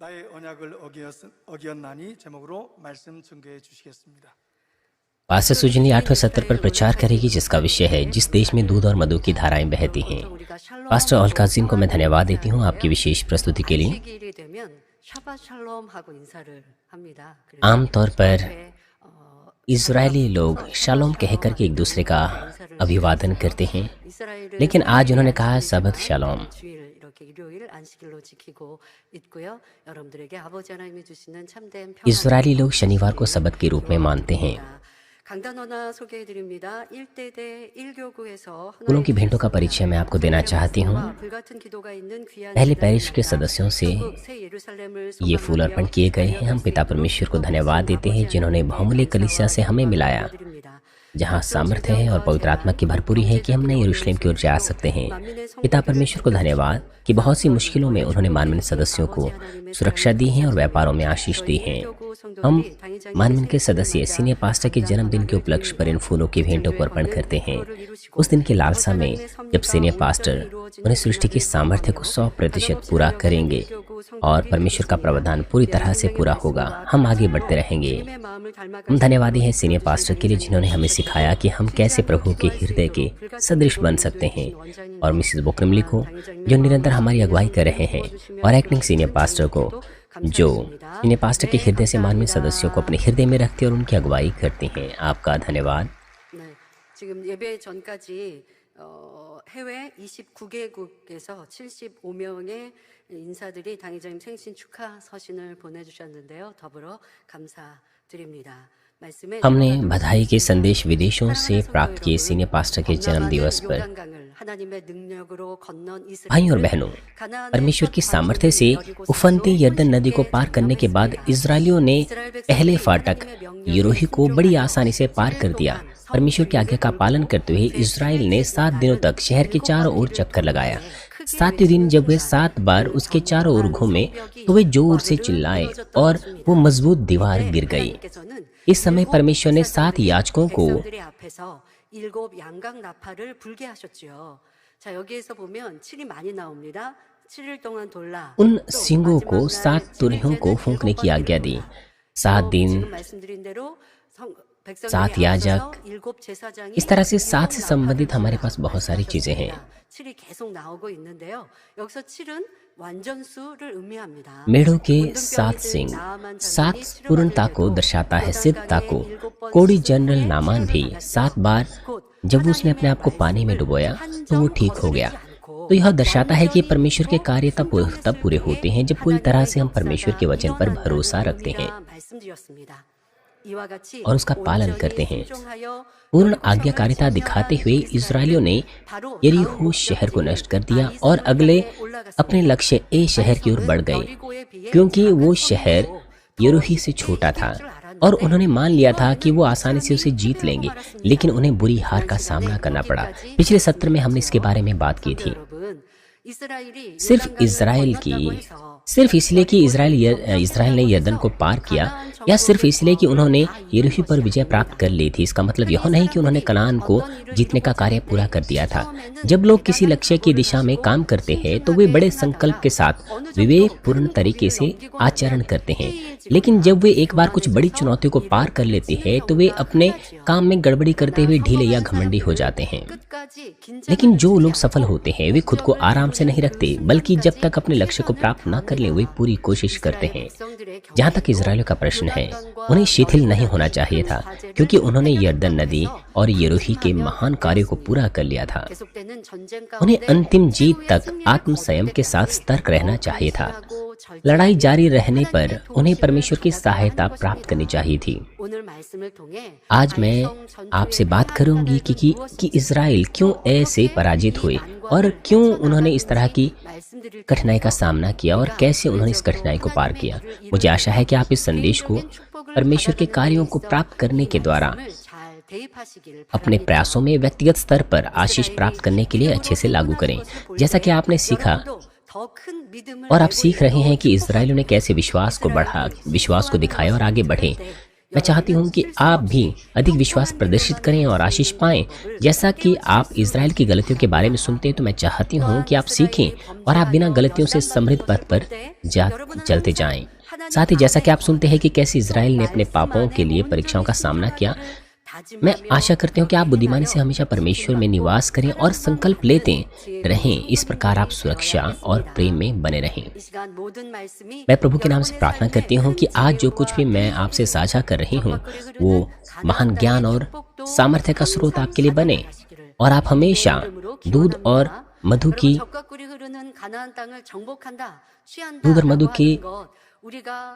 나의 언약을 어겼나니 제목으로 말씀 증거해 주시겠습니다. Pastor Sujani 8वें सत्र पर प्रचार करेगी, जिसका विषय है जिस देश में दूध और मधु की धाराएं बहती हैं। पास्टर ऑल काजिम को मैं धन्यवाद देती हूं आपकी विशेष प्रस्तुति के लिए। आमतौर पर इजरायली लोग शालोम कहकर के एक दूसरे का अभिवादन करते हैं, लेकिन आज उन्होंने कहा सबत शालोम। इजरायली लोग शनिवार को सबत के रूप में मानते हैं। फूलों की भेंटों का परिचय मैं आपको देना चाहती हूँ। पहले पैरिश के सदस्यों से ये फूल अर्पण किए गए हैं। हम पिता परमेश्वर को धन्यवाद देते हैं जिन्होंने बहुमूल्य कलीसिया से हमें मिलाया, जहाँ सामर्थ्य है और पवित्र आत्मा की भरपूरी है कि हम नए यरूशलेम की ओर जा सकते हैं। पिता परमेश्वर को धन्यवाद कि बहुत सी मुश्किलों में उन्होंने मानवीय सदस्यों को सुरक्षा दी है और व्यापारों में आशीष दी है। हम मानवीय के सदस्य सीनियर पास्टर के जन्मदिन के उपलक्ष्य पर इन फूलों की भेंटों को अर्पण करते हैं। उस दिन की लालसा में जब सीनियर पास्टर उन्हें सृष्टि की सामर्थ्य को 100% पूरा करेंगे और परमेश्वर का प्रावधान पूरी तरह से पूरा होगा, हम आगे बढ़ते रहेंगे। हम धन्यवादी हैं सीनियर पास्टर के लिए जिन्होंने हमें सिखाया कि हम कैसे प्रभु के हृदय के सदृश बन सकते हैं, और मिसेस बोक्रमली को जो निरंतर हमारी अगुवाई कर रहे हैं, और एक्टिंग सीनियर पास्टर को जो सीनियर पास्टर के हृदय से मानवीय सदस्यों को अपने हृदय में रखते और उनकी अगुवाई करते हैं। आपका धन्यवाद। 해외 29개국에서 75명의 인사들이 당회장님 생신 축하 서신을 보내주셨는데요. 더불어 감사드립니다. हमने बधाई के संदेश विदेशों से प्राप्त किए। सीनियर पास्टर के जन्म दिवस पर भाई और बहनों, परमेश्वर की सामर्थ्य से उफनती यरदन नदी को पार करने के बाद इजरायलियों ने पहले फाटक यरीहो को बड़ी आसानी से पार कर दिया। परमेश्वर की आज्ञा का पालन करते हुए इजराइल ने 7 दिनों तक शहर के चारों ओर चक्कर लगाया। 7वें दिन जब वे 7 बार उसके चारों ओर घूमे तो वे जोर से चिल्लाए और वो मजबूत दीवार गिर गई। इस समय परमेश्वर ने 7 याजकों को उन सींगों को 7 तुरहियों को फूंकने की आज्ञा दी। 7 दिन 7 याजक, इस तरह से 7 से संबंधित हमारे पास बहुत सारी चीजें हैं। मेढ़ों के 7 सींग 7 पूर्णता को दर्शाता है, सिद्धता को। कोड़ी जनरल नामान भी 7 बार जब उसने अपने आप को पानी में डुबोया तो वो ठीक हो गया। तो यह दर्शाता है कि परमेश्वर के कार्य तब पूरे होते हैं जब पूरी तरह से हम परमेश्वर के वचन पर भरोसा रखते हैं और उसका पालन करते हैं। पूर्ण आज्ञाकारिता दिखाते हुए इजरायलियों ने यरीहो शहर को नष्ट कर दिया और अगले अपने लक्ष्य ए शहर की ओर बढ़ गए, क्योंकि वो शहर यरीहो से छोटा था और उन्होंने मान लिया था कि वो आसानी से उसे जीत लेंगे, लेकिन उन्हें बुरी हार का सामना करना पड़ा। पिछले सत्र में हमने इसके बारे में बात की थी। सिर्फ इसलिए कि इजराइल ने यरदन को पार किया, या सिर्फ इसलिए कि उन्होंने यरीहो पर विजय प्राप्त कर ली थी, इसका मतलब यह नहीं कि उन्होंने कनान को जीतने का कार्य पूरा कर दिया था। जब लोग किसी लक्ष्य की दिशा में काम करते हैं तो वे बड़े संकल्प के साथ विवेकपूर्ण तरीके से आचरण करते हैं, लेकिन जब वे एक बार कुछ बड़ी चुनौतियों को पार कर लेते हैं तो वे अपने काम में गड़बड़ी करते हुए ढीले या घमंडी हो जाते हैं। लेकिन जो लोग सफल होते हैं वे खुद को आराम से नहीं रखते, बल्कि जब तक अपने लक्ष्य को प्राप्त न कर ले वे पूरी कोशिश करते हैं। जहाँ तक इजरायलियों का प्रश्न है, उन्हें शिथिल नहीं होना चाहिए था, क्योंकि उन्होंने यरदन नदी और यरीहो के महान कार्यों को पूरा कर लिया था। उन्हें अंतिम जीत तक आत्म संयम के साथ सतर्क रहना चाहिए था। लड़ाई जारी रहने पर उन्हें परमेश्वर की सहायता प्राप्त करनी चाहिए थी। आज मैं आपसे बात करूंगी कि इजराइल क्यों ऐसे पराजित हुए और क्यों उन्होंने इस तरह की कठिनाई का सामना किया और कैसे उन्होंने इस कठिनाई को पार किया। मुझे आशा है कि आप इस संदेश को परमेश्वर के कार्यों को प्राप्त करने के द्वारा अपने प्रयासों में व्यक्तिगत स्तर पर आशीष प्राप्त करने के लिए अच्छे से लागू करें। जैसा कि आपने सीखा और आप सीख रहे हैं कि इजरायलियों ने कैसे विश्वास को दिखाया और आगे बढ़े। मैं चाहती हूँ कि आप भी अधिक विश्वास प्रदर्शित करें और आशीष पाएं। जैसा कि आप इज़राइल की गलतियों के बारे में सुनते हैं, तो मैं चाहती हूँ कि आप सीखें और आप बिना गलतियों से समृद्ध पथ पर चलते जाएं। साथ ही जैसा कि आप सुनते हैं कि कैसे इज़राइल ने अपने पापों के लिए परीक्षाओं का सामना किया, मैं आशा करती हूँ कि आप बुद्धिमानी से हमेशा परमेश्वर में निवास करें और संकल्प लेते रहें। इस प्रकार आप सुरक्षा और प्रेम में बने रहें। मैं प्रभु के नाम से प्रार्थना करती हूँ कि आज जो कुछ भी मैं आपसे साझा कर रही हूँ, वो महान ज्ञान और सामर्थ्य का स्रोत आपके लिए बने और आप हमेशा दूध और मधु के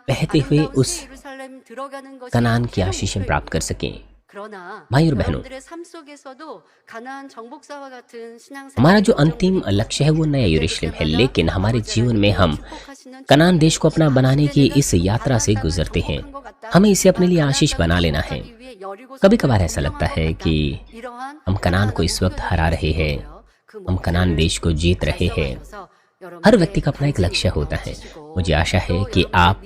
बहते हुए उस कनान की आशीषें प्राप्त कर सकें। भाई और बहनों, हमारा जो अंतिम लक्ष्य है वो नया यरूशलेम है, लेकिन हमारे जीवन में हम कनान देश को अपना बनाने की इस यात्रा से गुजरते हैं। हमें इसे अपने लिए आशीष बना लेना है। कभी कभार ऐसा लगता है कि हम कनान को इस वक्त हरा रहे हैं, हम कनान देश को जीत रहे हैं। हर व्यक्ति का अपना एक लक्ष्य होता है। मुझे आशा है कि आप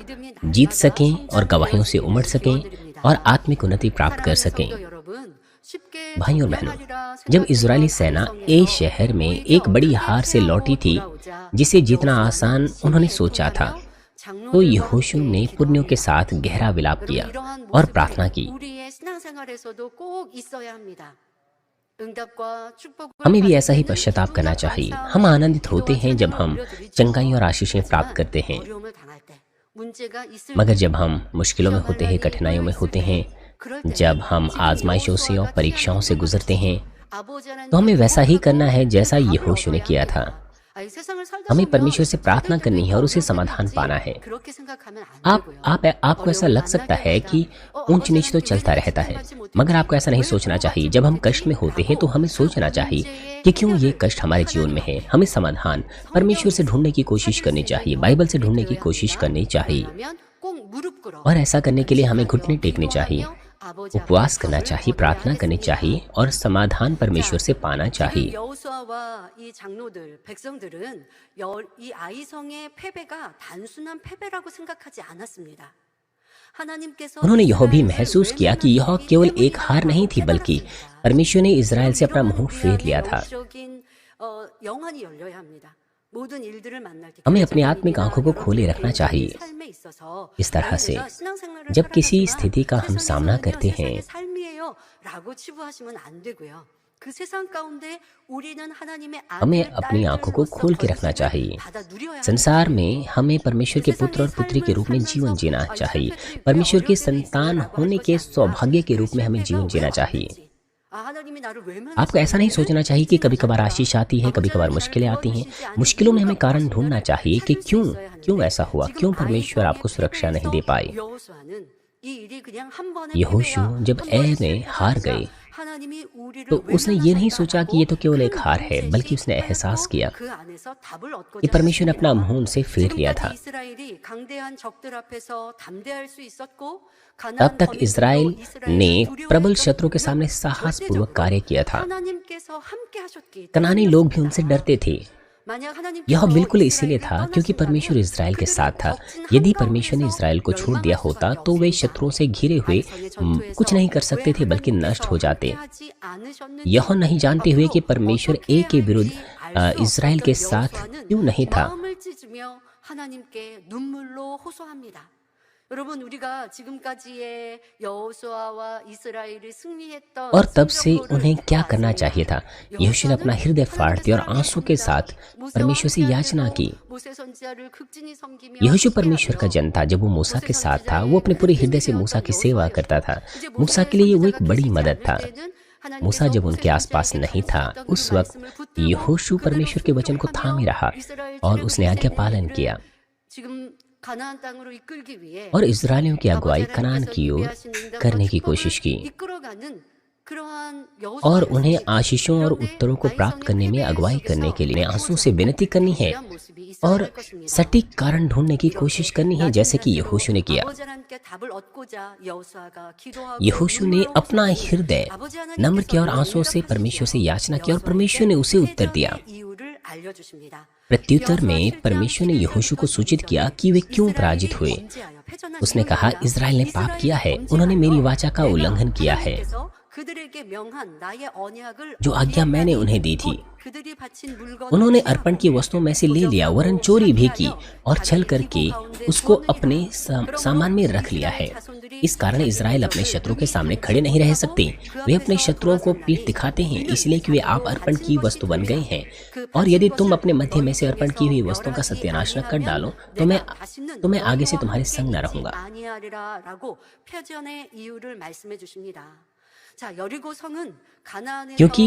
जीत सकें और गवाहियों से उमड़ सकें और आत्मिक उन्नति प्राप्त कर सकें। भाइयों और बहनों, जब इजरायली सेना ए शहर में एक बड़ी हार से लौटी थी, जिसे जीतना आसान उन्होंने सोचा था, तो यहोशू ने पुण्यों के साथ गहरा विलाप किया और प्रार्थना की। हमें भी ऐसा ही पश्चाताप करना चाहिए। हम आनंदित होते हैं जब हम चंगाई और आशीषें प्राप्त करते हैं, मगर जब हम मुश्किलों में होते हैं, कठिनाइयों में होते हैं, जब हम आजमाइशों से और परीक्षाओं से गुजरते हैं, तो हमें वैसा ही करना है जैसा यहोशू ने किया था। हमें परमेश्वर से प्रार्थना करनी है और उसे समाधान पाना है। आपको ऐसा लग सकता है कि ऊंच नीच तो चलता रहता है, मगर आपको ऐसा नहीं सोचना चाहिए। जब हम कष्ट में होते हैं तो हमें सोचना चाहिए कि क्यों ये कष्ट हमारे जीवन में है। हमें समाधान परमेश्वर से ढूंढने की कोशिश करनी चाहिए, बाइबल से ढूंढने की कोशिश करनी चाहिए, और ऐसा करने के लिए हमें घुटने टेकने चाहिए, उपवास करना चाहिए, प्रार्थना करनी चाहिए और समाधान परमेश्वर से पाना चाहिए। उन्होंने यह भी महसूस किया कि यह केवल एक हार नहीं थी, बल्कि परमेश्वर ने इजराइल से अपना मुंह फेर लिया था। हमें अपनी आत्मिक आंखों को खोले रखना चाहिए। इस तरह से जब किसी स्थिति का हम सामना करते हैं, हमें अपनी आंखों को खोल के रखना चाहिए। संसार में हमें परमेश्वर के पुत्र और पुत्री के रूप में जीवन जीना चाहिए। परमेश्वर की संतान होने के सौभाग्य के रूप में हमें जीवन जीना चाहिए। आपको ऐसा नहीं सोचना चाहिए कि कभी कभार आशीष आती है, कभी कभार मुश्किलें आती हैं। मुश्किलों में हमें कारण ढूंढना चाहिए कि क्यों ऐसा हुआ, क्यों परमेश्वर आपको सुरक्षा नहीं दे पाए। यहोशू जब ए में हार गए, तो उसने ये नहीं सोचा कि ये तो केवल एक हार है, बल्कि उसने एहसास किया कि परमेश्वर ने अपना मुंह उनसे फेर लिया था। तब तक इजराइल ने प्रबल शत्रु के सामने साहसपूर्वक कार्य किया था। कनानी लोग भी उनसे डरते थे। यह बिल्कुल इसीलिए था क्योंकि परमेश्वर इजराइल के साथ था। यदि परमेश्वर ने इजराइल को छोड़ दिया होता तो वे शत्रुओं से घिरे हुए कुछ नहीं कर सकते थे, बल्कि नष्ट हो जाते। यह नहीं जानते हुए कि परमेश्वर ए के विरुद्ध इजराइल के साथ क्यों नहीं था। और तब से उन्हें क्या करना चाहिए था? यहोशू ने अपना हृदय फाड़ दिया और आंसू के साथ परमेश्वर से याचना की। यहोशू परमेश्वर का जन था। जब वो मूसा के साथ था, वो अपने पूरे हृदय से मूसा की सेवा करता था। मूसा के लिए वो एक बड़ी मदद था। मूसा जब उनके आसपास नहीं था, उस वक्त यहोशू परमेश्वर के वचन को थामे रहा और उसने आज्ञा पालन किया और इजरायलियों की अगुवाई कनान की ओर करने की कोशिश की और उन्हें आशीषों और उत्तरों को प्राप्त करने में अगुवाई करने के लिए आंसू से विनती करनी है और सटीक कारण ढूंढने की कोशिश करनी है, जैसे कि यहोशू ने किया। यहोशू ने अपना हृदय नम्र किया और आंसुओं से परमेश्वर से याचना की और परमेश्वर ने उसे उत्तर दिया। प्रत्युत्तर में परमेश्वर ने यहोशू को सूचित किया कि वे क्यों पराजित हुए। उसने कहा, इज़राइल ने पाप किया है, उन्होंने मेरी वाचा का उल्लंघन किया है, जो आज्ञा मैंने उन्हें दी थी। उन्होंने अर्पण की वस्तुओं में से ले लिया, वरन चोरी भी की और छल करके उसको अपने सामान में रख लिया है। इस कारण इज़राइल अपने शत्रु के सामने खड़े नहीं रह सकते। वे अपने शत्रुओं को पीठ दिखाते हैं, इसलिए कि वे आप अर्पण की वस्तु बन गए हैं। और यदि तुम अपने मध्य में से अर्पण की हुई वस्तुओं का सत्यानाश न कर डालो तो मैं आगे से तुम्हारे संग न रहूंगा। क्योंकि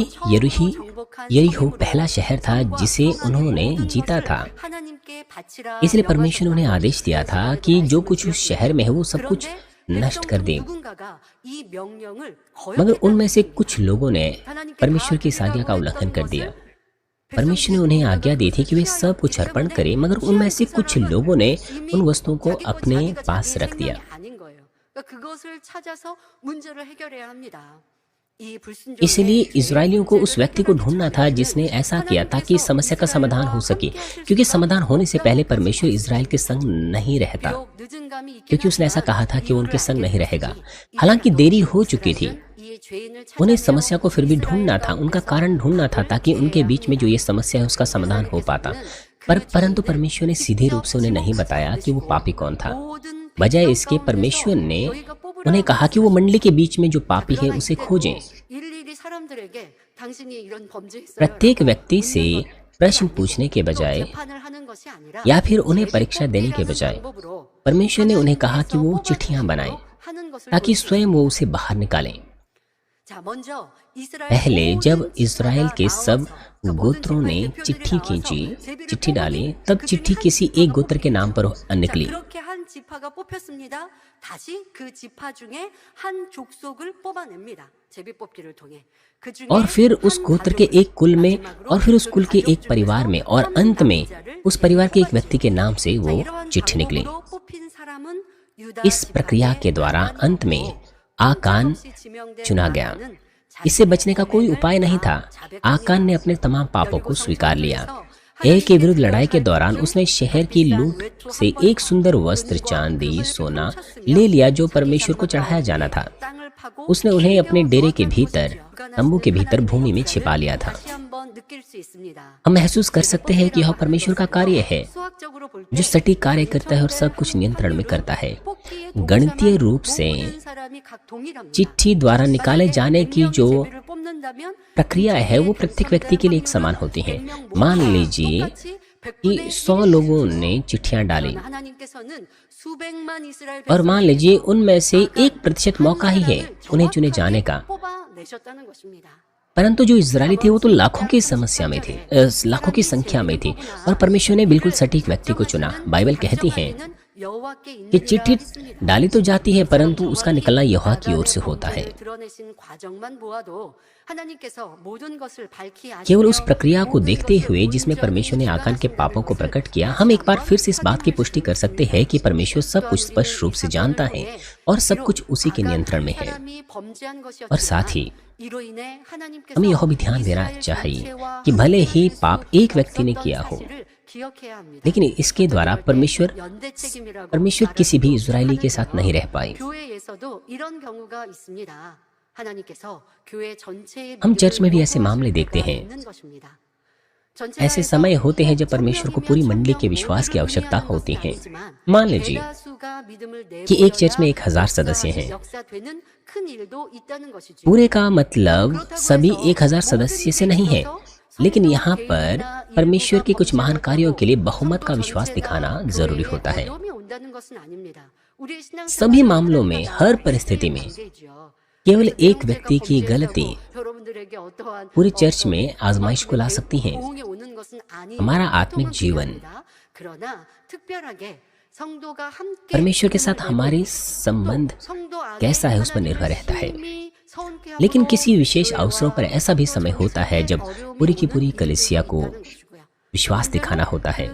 यरीहो पहला शहर था जिसे उन्होंने जीता था, इसलिए परमेश्वर ने उन्हें आदेश दिया था कि जो कुछ उस शहर में है वो सब कुछ नष्ट कर दे। मगर उनमें से कुछ लोगों ने परमेश्वर की इस आज्ञा का उल्लंघन कर दिया। परमेश्वर ने उन्हें आज्ञा दी थी कि वे सब कुछ अर्पण करें, मगर उनमें से कुछ लोगों ने उन वस्तुओं को अपने पास रख दिया। इसलिए इज़राइलियों को उस व्यक्ति को ढूंढना था जिसने ऐसा किया ताकि इस समस्या का समाधान हो सके, क्योंकि समाधान होने से पहले परमेश्वर इज़राइल के संग नहीं रहता, क्योंकि उसने ऐसा कहा था कि वो उनके संग नहीं रहेगा। हालांकि देरी हो चुकी थी, उन्हें समस्या को फिर भी ढूंढना था, उनका कारण ढूंढना था, ताकि उनके बीच में जो ये समस्या है उसका समाधान हो पाता। परंतु परमेश्वर ने सीधे रूप से उन्हें नहीं बताया कि वो पापी कौन था। बजाय इसके परमेश्वर ने उन्हें कहा कि वो मंडली के बीच में जो पापी है उसे खोजें। प्रत्येक व्यक्ति से प्रश्न पूछने के बजाय या फिर उन्हें परीक्षा देने के बजाय परमेश्वर ने उन्हें कहा कि वो चिट्ठियां बनाएं ताकि स्वयं वो उसे बाहर निकालें। पहले जब इज़राइल के सब गोत्रों ने चिट्ठी डाली, तब चिट्ठी किसी एक गोत्र के नाम पर निकली। और फिर उस गोत्र के एक कुल में और फिर उस कुल के एक परिवार में और अंत में उस परिवार के एक व्यक्ति के नाम से वो चिट्ठी निकली। इस प्रक्रिया के द्वारा अंत में आकान चुना गया। इससे बचने का कोई उपाय नहीं था। आकान ने अपने तमाम पापों को स्वीकार लिया। ए के विरुद्ध लड़ाई के दौरान उसने शहर की लूट से एक सुंदर वस्त्र, चांदी, सोना ले लिया जो परमेश्वर को चढ़ाया जाना था। उसने उन्हें अपने डेरे के भीतर, तंबू के भीतर भूमि में छिपा लिया था। हम महसूस कर सकते हैं कि यह परमेश्वर का कार्य है जो सटीक कार्य करता है और सब कुछ नियंत्रण में करता है। गणितीय रूप से चिट्ठी द्वारा निकाले जाने की जो प्रक्रिया है वो प्रत्येक व्यक्ति के लिए एक समान होती है। मान लीजिए कि 100 लोगों ने चिट्ठियां डाली और मान लीजिए उनमें से 1% मौका ही है उन्हें चुने जाने का। परंतु जो इज़राइली थे वो तो लाखों की समस्या में थे, लाखों की संख्या में थे, और परमेश्वर ने बिल्कुल सटीक व्यक्ति को चुना। बाइबल कहती है कि चिट्ठी डाली तो जाती है परंतु उसका निकलना यहोवा की ओर से होता है। केवल उस प्रक्रिया को देखते हुए जिसमें परमेश्वर ने आकान के पापों को प्रकट किया, हम एक बार फिर से इस बात की पुष्टि कर सकते हैं कि परमेश्वर सब कुछ स्पष्ट रूप से जानता है और सब कुछ उसी के नियंत्रण में है। और साथ ही हमें यह भी ध्यान देना चाहिए कि भले ही पाप एक व्यक्ति ने किया हो, लेकिन इसके द्वारा परमेश्वर किसी भी इज़राइली के साथ नहीं रह पाए। हम चर्च में भी ऐसे मामले देखते हैं। ऐसे समय होते हैं जब परमेश्वर को पूरी मंडली के विश्वास की आवश्यकता होती है। मान लीजिए कि एक चर्च में 1000 सदस्य हैं। पूरे का मतलब सभी 1000 सदस्य से नहीं है, लेकिन यहाँ पर परमेश्वर के कुछ महान कार्यों के लिए बहुमत का विश्वास दिखाना जरूरी होता है। सभी मामलों में, हर परिस्थिति में केवल एक व्यक्ति की गलती पूरी चर्च में आजमाइश को ला सकती है। हमारा आत्मिक जीवन, परमेश्वर के साथ हमारी संबंध कैसा है उस पर निर्भर रहता है। लेकिन किसी विशेष अवसरों पर ऐसा भी समय होता है जब पूरी की पूरी कलीसिया को विश्वास दिखाना होता है।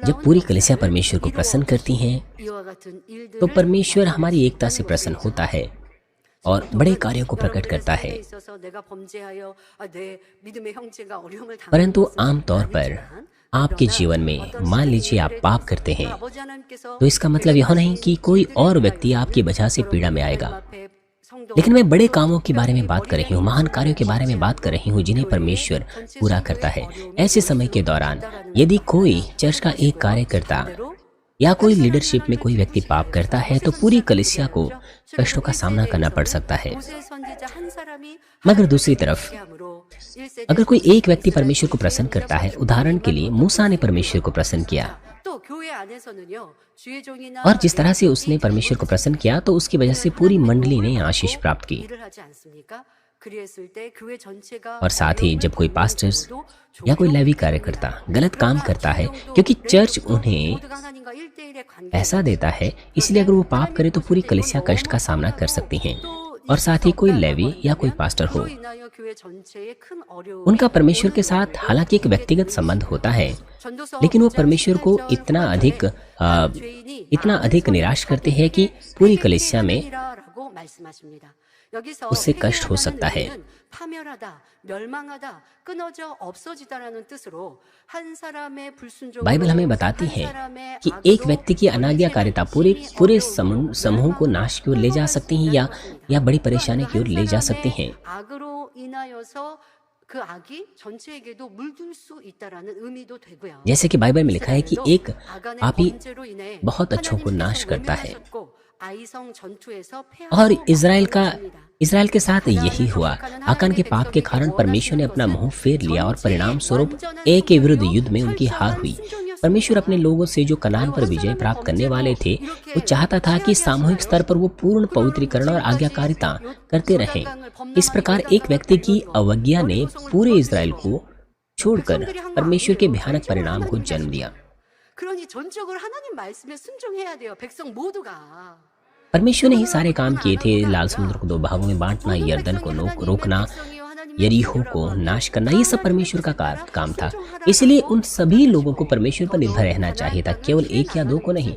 जब पूरी कलीसिया परमेश्वर को प्रसन्न करती है तो परमेश्वर हमारी एकता से प्रसन्न होता है। और बड़े कार्यों को प्रकट करता है। परंतु आमतौर पर आपके जीवन में मान लीजिए आप पाप करते हैं, तो इसका मतलब यह नहीं कि कोई और व्यक्ति आपकी वजह से पीड़ा में आएगा। लेकिन मैं बड़े कामों के बारे में बात कर रही हूँ, महान कार्यों के बारे में बात कर रही हूँ जिन्हें परमेश्वर पूरा करता है। ऐसे समय के दौरान यदि कोई चर्च का एक कार्यकर्ता या कोई लीडरशिप में कोई व्यक्ति पाप करता है तो पूरी कलीसिया को कष्टों का सामना करना पड़ सकता है। मगर दूसरी तरफ अगर कोई एक व्यक्ति परमेश्वर को प्रसन्न करता है, उदाहरण के लिए मूसा ने परमेश्वर को प्रसन्न किया, और जिस तरह से उसने परमेश्वर को प्रसन्न किया तो उसकी वजह से पूरी मंडली ने आशीष प्राप्त की। और साथ ही जब कोई पास्टर्स या कोई लेवी कार्यकर्ता गलत काम करता है, क्योंकि चर्च उन्हें पैसा देता है, इसलिए अगर वो पाप करे तो पूरी कलीसिया कष्ट का सामना कर सकती हैं। और साथ ही कोई लेवी या कोई पास्टर हो, उनका परमेश्वर के साथ हालांकि एक व्यक्तिगत संबंध होता है, लेकिन वो परमेश्वर को इतना अधिक निराश करते हैं कि पूरी कलीसिया में उससे कष्ट हो सकता है। बाइबल हमें बताती है कि एक व्यक्ति की अनाज्ञाकारिता पूरे समूह को नाश की ओर ले जा सकती है या बड़ी परेशानी की ओर ले जा सकती हैं। जैसे कि बाइबल में लिखा है कि एक पापी बहुत अच्छों को नाश करता है, और इज़राइल के साथ यही हुआ। आकान के पाप के कारण परमेश्वर ने अपना मुंह फेर लिया और परिणाम स्वरूप एक के विरुद्ध युद्ध में उनकी हार हुई। परमेश्वर अपने लोगों से जो कनान पर विजय प्राप्त करने वाले थे, वो चाहता था कि सामूहिक स्तर पर वो पूर्ण पवित्रीकरण और आज्ञाकारिता करते रहें। इस प्रकार एक व्यक्ति की अवज्ञा ने पूरे इज़राइल को छोड़कर परमेश्वर के भयानक परिणाम को जन्म दिया। परमेश्वर ने ही सारे काम किए थे, लाल समुद्र को दो भागों में बांटना, यरदन को रोकना, यरीहो को नाश करना, ये सब परमेश्वर का काम था। इसलिए उन सभी लोगों को परमेश्वर पर निर्भर रहना चाहिए था, केवल एक या दो को नहीं।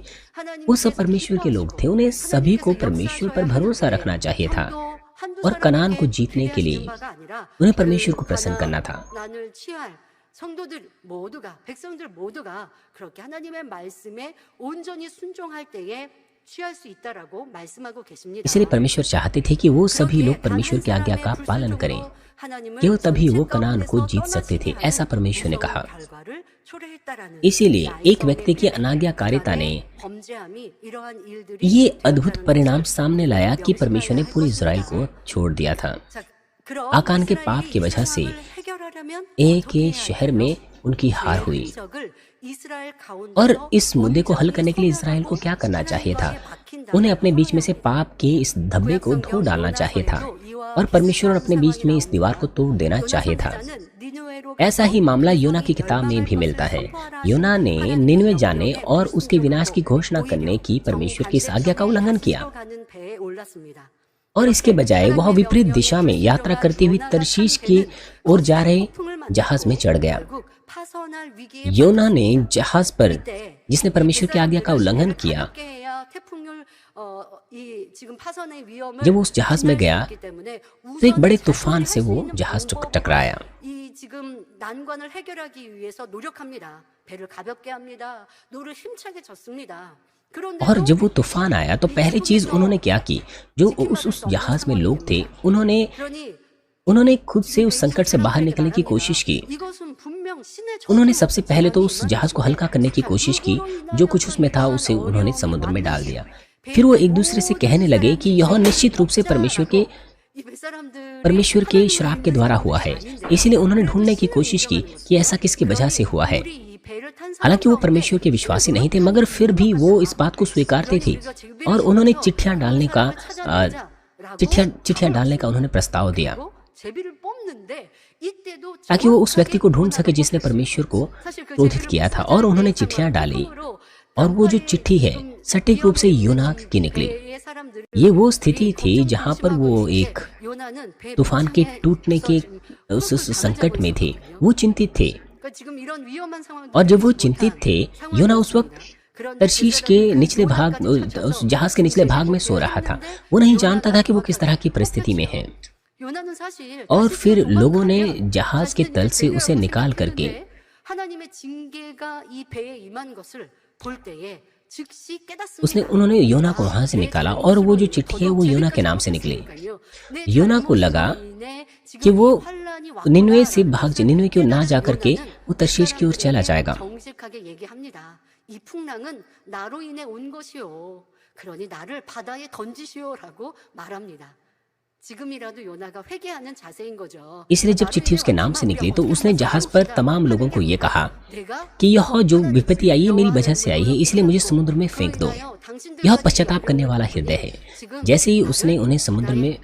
वो सब परमेश्वर के लोग थे, उन्हें सभी को परमेश्वर पर भरोसा रखना चाहिए था और कनान को जीतने के लिए उन्हें परमेश्वर को प्रसन्न करना था। इसलिए परमेश्वर चाहते थे कि वो सभी लोग परमेश्वर की आज्ञा का पालन करें, केवल तभी वो कनान को जीत सकते थे, ऐसा परमेश्वर ने कहा। इसीलिए एक व्यक्ति की अनाज्ञाकारिता ने ये अद्भुत परिणाम सामने लाया कि परमेश्वर ने पूरे इज़राइल को छोड़ दिया था। आकान के पाप की वजह से एक शहर में उनकी हार हुई, और इस मुद्दे को हल करने के लिए इज़राइल को क्या करना चाहिए था? उन्हें अपने बीच में से पाप के इस धब्बे को धो डालना चाहिए था, और परमेश्वर अपने बीच में इस दीवार को तोड़ देना चाहिए था। ऐसा ही मामला योना की किताब में भी मिलता है। योना ने निनवे जाने और उसके विनाश की घोषणा करने की परमेश्वर की इस आज्ञा का उल्लंघन किया, और इसके बजाय वह विपरीत दिशा में यात्रा करते हुए तरशीश की ओर जा रहे जहाज में चढ़ गया। योना ने जहाज पर, जिसने परमेश्वर की आज्ञा का उल्लंघन किया, जब वो उस जहाज में गया तो एक बड़े तूफान से वो जहाज टकराया। और जब वो तूफान आया तो पहली चीज उन्होंने क्या की, जो उस जहाज में लोग थे, उन्होंने खुद से उस संकट से बाहर निकलने की कोशिश की। उन्होंने सबसे पहले तो उस जहाज को हल्का करने की कोशिश की, जो कुछ उसमें था उसे उन्होंने समुद्र में डाल दिया। फिर वो एक दूसरे से कहने लगे कि यह निश्चित रूप से परमेश्वर के श्राप के द्वारा हुआ है। इसलिए उन्होंने ढूंढने की कोशिश की कि ऐसा किसकी वजह से हुआ है। हालांकि वो परमेश्वर के विश्वासी नहीं थे, मगर फिर भी वो इस बात को स्वीकारते थे, और उन्होंने चिट्ठियां डालने का उन्होंने प्रस्ताव दिया, ताकि वो उस व्यक्ति को ढूंढ सके जिसने परमेश्वर को क्रोधित किया था। और उन्होंने चिट्ठियां डाली, और वो जो चिट्ठी है सटीक रूप से योना की निकली। ये वो स्थिति थी जहां पर वो एक तूफान के टूटने के उस संकट में थे। वो चिंतित थे, और जब वो चिंतित थे, योना उस वक्त तरशीश के निचले भाग उस जहाज के निचले भाग में सो रहा था। वो नहीं जानता था कि वो किस तरह की परिस्थिति में है। और फिर लोगों ने जहाज के तल से उसे निकाल करके उन्होंने योना को वहां से निकाला और वो जो चिट्ठी है वो योना के नाम से निकली। योना को लगा कि वो निन्वे की ओर ना जाकर के वो तर्शीश की ओर चला जाएगा। 이 풍랑은 나로 인해 온 것이요. 그러니 나를 바다에 던지시오라고 말합니다. 지금이라도 요나가 회개하는 자세인 거죠. इसलिए जब चिट्ठी उसके नाम से निकली तो उसने जहाज पर तमाम लोगों को ये कहा कि यह जो विपत्ति आई है मेरी वजह से आई है, इसलिए मुझे समुद्र में फेंक दो। यह पश्चाताप करने वाला हृदय है। जैसे ही उसने उन्हें समुद्र में,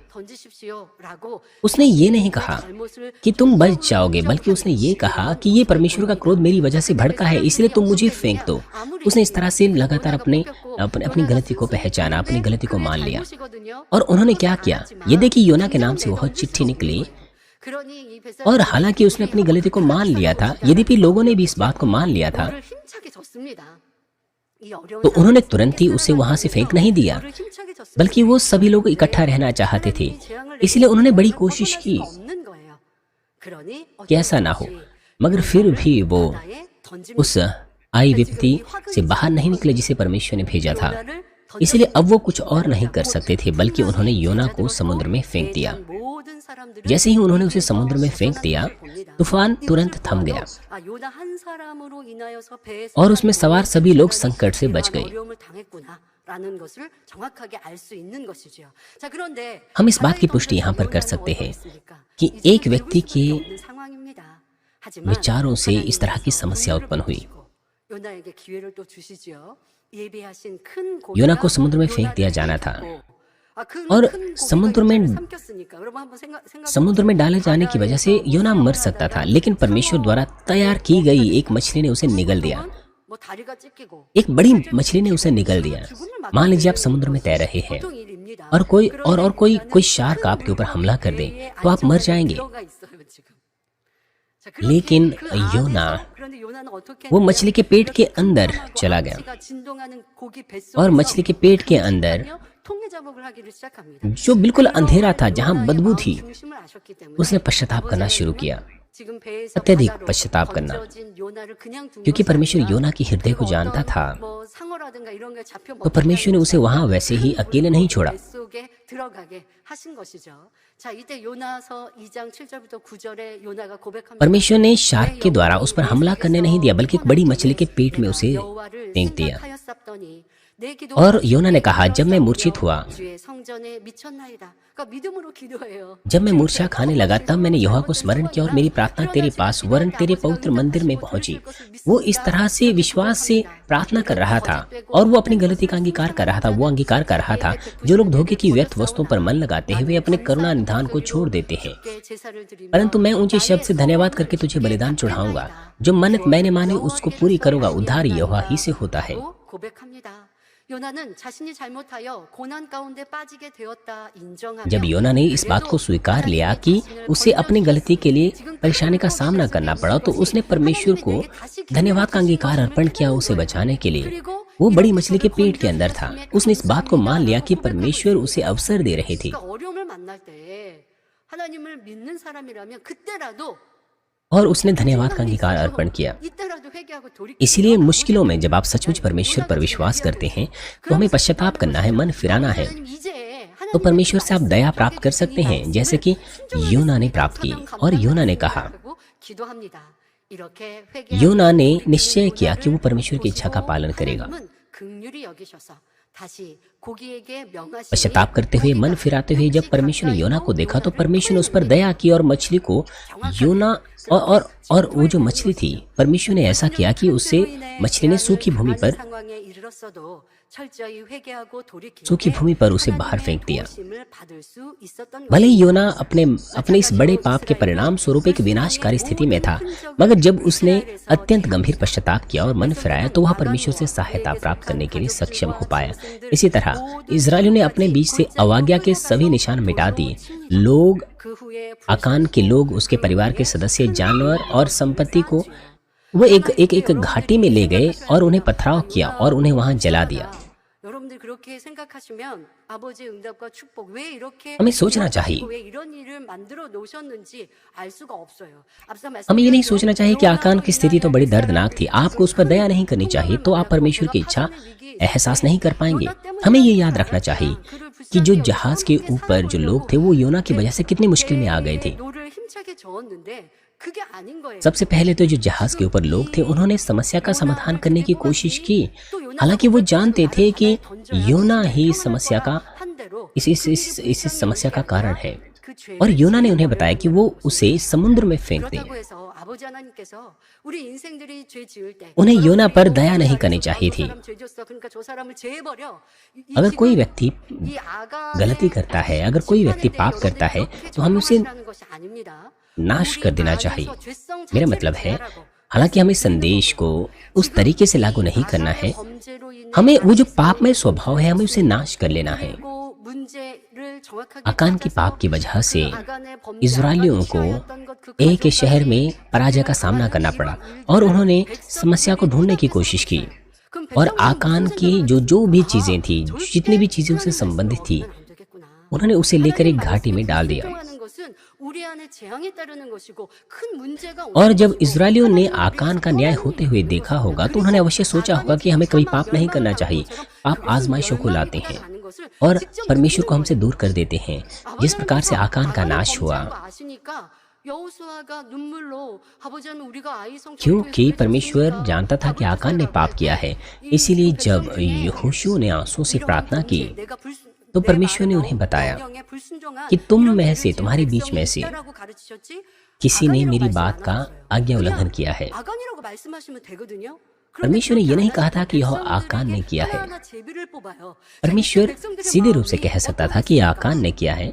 उसने ये नहीं कहा कि तुम बच जाओगे, बल्कि उसने ये कहा कि ये परमेश्वर का क्रोध मेरी वजह से भड़का है, इसलिए तुम मुझे फेंक दो। उसने इस तरह से लगातार अपनी गलती को पहचाना, अपनी गलती को मान लिया। और उन्होंने क्या किया, ये देखिए योना के नाम से वह चिट्ठी निकली। और हालांकि उसने अपनी गलती को मान लिया था, यद्यपि लोगों ने भी इस बात को मान लिया था, तो उन्होंने तुरंत ही उसे वहां से फेंक नहीं दिया, बल्कि वो सभी लोग इकट्ठा रहना चाहते थे। इसलिए उन्होंने बड़ी कोशिश की कि ऐसा ना हो, मगर फिर भी वो उस आई विपत्ति से बाहर नहीं निकले जिसे परमेश्वर ने भेजा था। इसलिए अब वो कुछ और नहीं कर सकते थे, बल्कि उन्होंने योना को समुद्र में फेंक दिया। जैसे ही उन्होंने उसे समुद्र में फेंक दिया, तूफान तुरंत थम गया और उसमें सवार सभी लोग संकट से बच गए। हम इस बात की पुष्टि यहाँ पर कर सकते हैं कि एक व्यक्ति के विचारों से इस तरह की समस्या उत्पन्न हुई। योना को समुद्र में फेंक दिया जाना था और समुद्र में डाले जाने की वजह से योना मर सकता था, लेकिन परमेश्वर द्वारा तैयार की गई एक मछली ने उसे निगल दिया। एक बड़ी मछली ने उसे निगल दिया। मान लीजिए आप समुद्र में तैर रहे हैं और कोई शार्क आपके ऊपर हमला कर दे तो आप मर जाएंगे। लेकिन योना वो मछली के पेट के अंदर चला गया और मछली के पेट के अंदर जो बिल्कुल अंधेरा था, जहां बदबू थी, उसने पश्चाताप करना शुरू किया, अत्यधिक पश्चाताप करना, क्योंकि परमेश्वर योना की हृदय को जानता था। तो परमेश्वर ने उसे वहां वैसे ही अकेले नहीं छोड़ा। परमेश्वर ने शार्क के द्वारा उस पर हमला करने नहीं दिया, बल्कि एक बड़ी मछली के पेट में उसे फेंक दिया। और योना ने कहा, जब मैं मूर्छित हुआ, जब मैं मूर्छा खाने लगा, तब मैंने यहोवा को स्मरण किया और मेरी प्रार्थना तेरे पास वरन तेरे पवित्र मंदिर में पहुंची। वो इस तरह से विश्वास से प्रार्थना कर रहा था और वो अपनी गलती का अंगीकार कर रहा था। वो अंगीकार कर रहा था, जो लोग धोखे की व्यर्थ वस्तुओं पर मन लगाते हैं वे अपने करुणा निधान को छोड़ देते हैं, परंतु मैं ऊंचे शब्द से धन्यवाद करके तुझे बलिदान चढ़ाऊंगा। जो मन्नत मैंने माने उसको पूरी करूंगा। उद्धार यहोवा ही से होता है। जब योना ने इस बात को स्वीकार लिया कि उसे अपनी गलती के लिए परेशानी का सामना करना पड़ा, तो उसने परमेश्वर को धन्यवाद का अंगीकार अर्पण किया उसे बचाने के लिए। वो बड़ी मछली के पेट के अंदर था। उसने इस बात को मान लिया कि परमेश्वर उसे अवसर दे रहे थे और उसने धन्यवाद का अंगीकार अर्पण किया। इसलिए मुश्किलों में जब आप सचमुच परमेश्वर पर विश्वास करते हैं तो हमें पश्चाताप करना है, मन फिराना है, तो परमेश्वर से आप दया प्राप्त कर सकते हैं, जैसे कि योना ने प्राप्त की। और योना ने कहा, योना ने निश्चय किया कि वो परमेश्वर की इच्छा का पालन करेगा। पश्चाताप करते हुए, मन फिराते हुए जब परमेश्वर ने योना को देखा तो परमेश्वर ने उस पर दया की और मछली को योना और वो जो मछली थी, परमेश्वर ने ऐसा किया कि उससे मछली ने सूखी भूमि पर उसे बाहर फेंक दिया। भले ही योना अपने इस बड़े पाप के परिणाम स्वरूप एक विनाशकारी स्थिति में था, मगर जब उसने अत्यंत गंभीर पश्चाताप किया और मन फिराया तो वह परमेश्वर से सहायता प्राप्त करने के लिए सक्षम हो पाया। इसी तरह इजरायलियों ने अपने बीच से अवाज्ञा के सभी निशान मिटा दिए। लोग, आकान के लोग, उसके परिवार के सदस्य, जानवर और संपत्ति को वो एक घाटी में ले गए और उन्हें पथराव किया और उन्हें वहां जला दिया। 여러분들 그렇게 생각하시면 아버지의 응답과 축복 왜 이렇게 हमें सोचना चाहिए, 왜 이런 일을 만들어 놓으셨는지 알 수가 없어요. 앞서 हमें ये नहीं 말씀드린 सोचना चाहिए कि आकान की स्थिति तो बड़ी दर्दनाक थी, आपको उस पर दया नहीं करनी चाहिए तो आप परमेश्वर की इच्छा एहसास नहीं कर पाएंगे। हमें ये याद रखना चाहिए कि जो जहाज के ऊपर जो लोग थे वो योना की वजह से कितनी मुश्किल में आ गए थे। 노를 힘차게 저었는데 그게 아닌 거예요. सबसे पहले तो जो जहाज के ऊपर लोग थे उन्होंने समस्या का समाधान करने की कोशिश की, हालांकि वो जानते थे कि योना ही समस्या का इस समस्या का कारण है, और योना ने उन्हें बताया कि वो उसे समुद्र में फेंक दें। 그렇다고 해서 아버지 하나님께서 우리 인생들이 죄 지을 때 उन्हें योना पर दया नहीं करनी चाहिए थी। 사람 죄 지었어. 그러니까 저 사람을 제해버려. अगर कोई व्यक्ति 이 아가 गलती करता है, अगर कोई व्यक्ति पाप करता है तो हमें उसे 것이 아닙니다. नाश कर देना चाहिए। मेरा मतलब है, हालांकि हमें संदेश को उस तरीके से लागू नहीं करना है, हमें वो जो पापमय स्वभाव है हमें उसे नाश कर लेना है। आकान की पाप की वजह से इजरायलियों को एक शहर में पराजय का सामना करना पड़ा और उन्होंने समस्या को ढूंढने की कोशिश की, और आकान की जो भी चीजें थी, जितनी भी चीजें उससे संबंधित थी, उन्होंने उसे लेकर एक घाटी में डाल दिया। और जब इजरायलियों ने आकान का न्याय होते हुए देखा होगा तो उन्होंने अवश्य सोचा होगा कि हमें कभी पाप नहीं करना चाहिए। पाप आजमाइशों को लाते हैं और परमेश्वर को हमसे दूर कर देते हैं। जिस प्रकार से आकान का नाश हुआ, क्योंकि परमेश्वर जानता था कि आकान ने पाप किया है, इसीलिए जब यहोशू ने आंसू से प्रार्थना की तो परमेश्वर ने उन्हें बताया कि तुम में से, तुम्हारे बीच में से किसी ने मेरी बात का आज्ञा उल्लंघन किया है। परमेश्वर ने यह नहीं कहा था कि यह आकान ने किया है। परमेश्वर सीधे रूप से कह सकता था कि आकान ने किया है,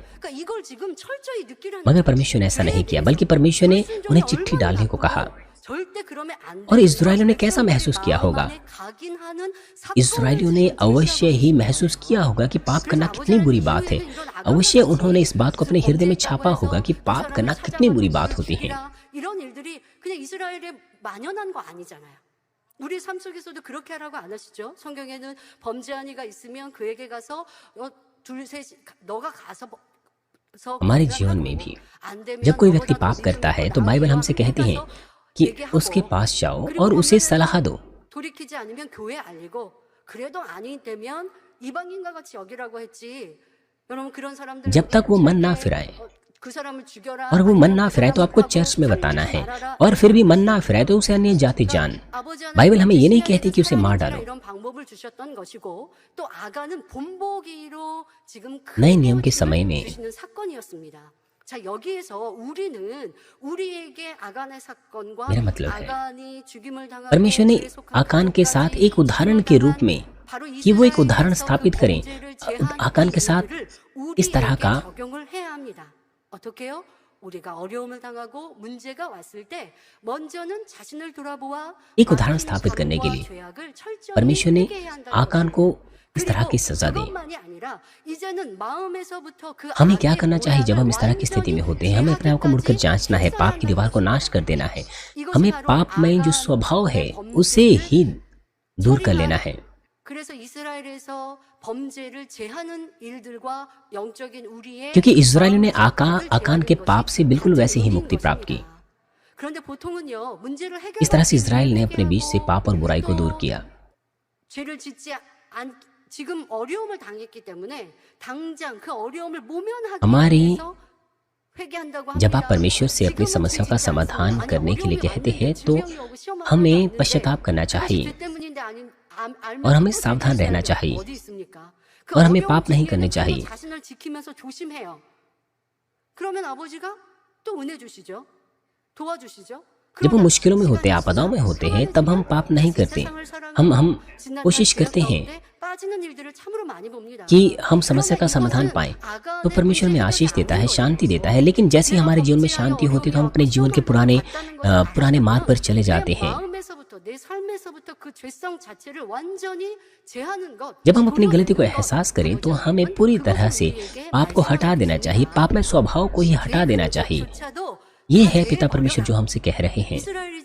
मगर परमेश्वर ने ऐसा नहीं किया, बल्कि परमेश्वर ने उन्हें चिट्ठी डालने को कहा। और इस्राएलियों ने कैसा महसूस किया होगा? इस्राएलियों ने अवश्य ही महसूस किया होगा कि पाप करना कितनी बुरी बात है। अवश्य उन्होंने इस बात को अपने हृदय में छापा होगा कि पाप करना कितनी बुरी बात होती है। 우리 삶 속에서도 그렇게 하라고 안 하시죠? 성경에는 범죄한 이가 있으면 그에게 가서 둘셋 너가 가서 हमारे जीवन में भी जब कोई व्यक्ति पाप करता है तो बाइबल हमसे कहती है कि उसके पास जाओ और उसे सलाह दो। 돌이키지 않으면 교회 알리고 그래도 아니되면 이방인과 같이 여기라고 했지. 여러분 그런 사람들 जब तक वो मन ना फिराए, और वो मन ना फिराए तो आपको चर्च में बताना है, और फिर भी मन ना फिराए तो उसे अन्य जाति जान। बाइबल हमें ये नहीं कहती कि उसे मार डालो। नए नियम के समय में मेरा मतलब है, परमेश्वर ने आकान के साथ एक उदाहरण के रूप में कि वो एक उदाहरण स्थापित करें, आकान के साथ इस तरह का 어떻게요? 우리가 어려움을 당하고 문제가 왔을 때 먼저는 자신을 돌아보아 एक उदाहरण स्थापित करने के लिए परमेश्वर ने आकान को इस तरह की सजा दी। हमें क्या करना चाहिए जब हम इस तरह की स्थिति में होते हैं? हमें अपने आप को मुड़कर जांचना है, पाप की दीवार को नाश कर देना है। हमें पाप में जो स्वभाव है उसे ही दूर कर लेना है। क्योंकि इस्राएलियों ने आकान के पाप से बिल्कुल वैसे ही मुक्ति प्राप्त की। इस तरह से इस्राएल ने अपने बीच से पाप और बुराई को दूर किया। हमारी जब आप परमेश्वर से अपनी समस्याओं का समाधान करने के लिए कहते हैं तो हमें पश्चाताप करना चाहिए और हमें सावधान रहना चाहिए और हमें पाप नहीं करने चाहिए। जब हम मुश्किलों में होते हैं, आपदाओं में होते हैं, तब हम पाप नहीं करते। हम कोशिश करते हैं कि हम समस्या का समाधान पाएं, तो परमेश्वर में आशीष देता है, शांति देता है। लेकिन जैसे ही हमारे जीवन में शांति होती है तो हम अपने जीवन के पुराने मार्ग पर चले जाते हैं। जब हम अपनी गलती को एहसास करें तो हमें पूरी तरह से पाप को हटा देना चाहिए, पाप में स्वभाव को ही हटा देना चाहिए। ये है पिता परमेश्वर जो हमसे कह रहे हैं।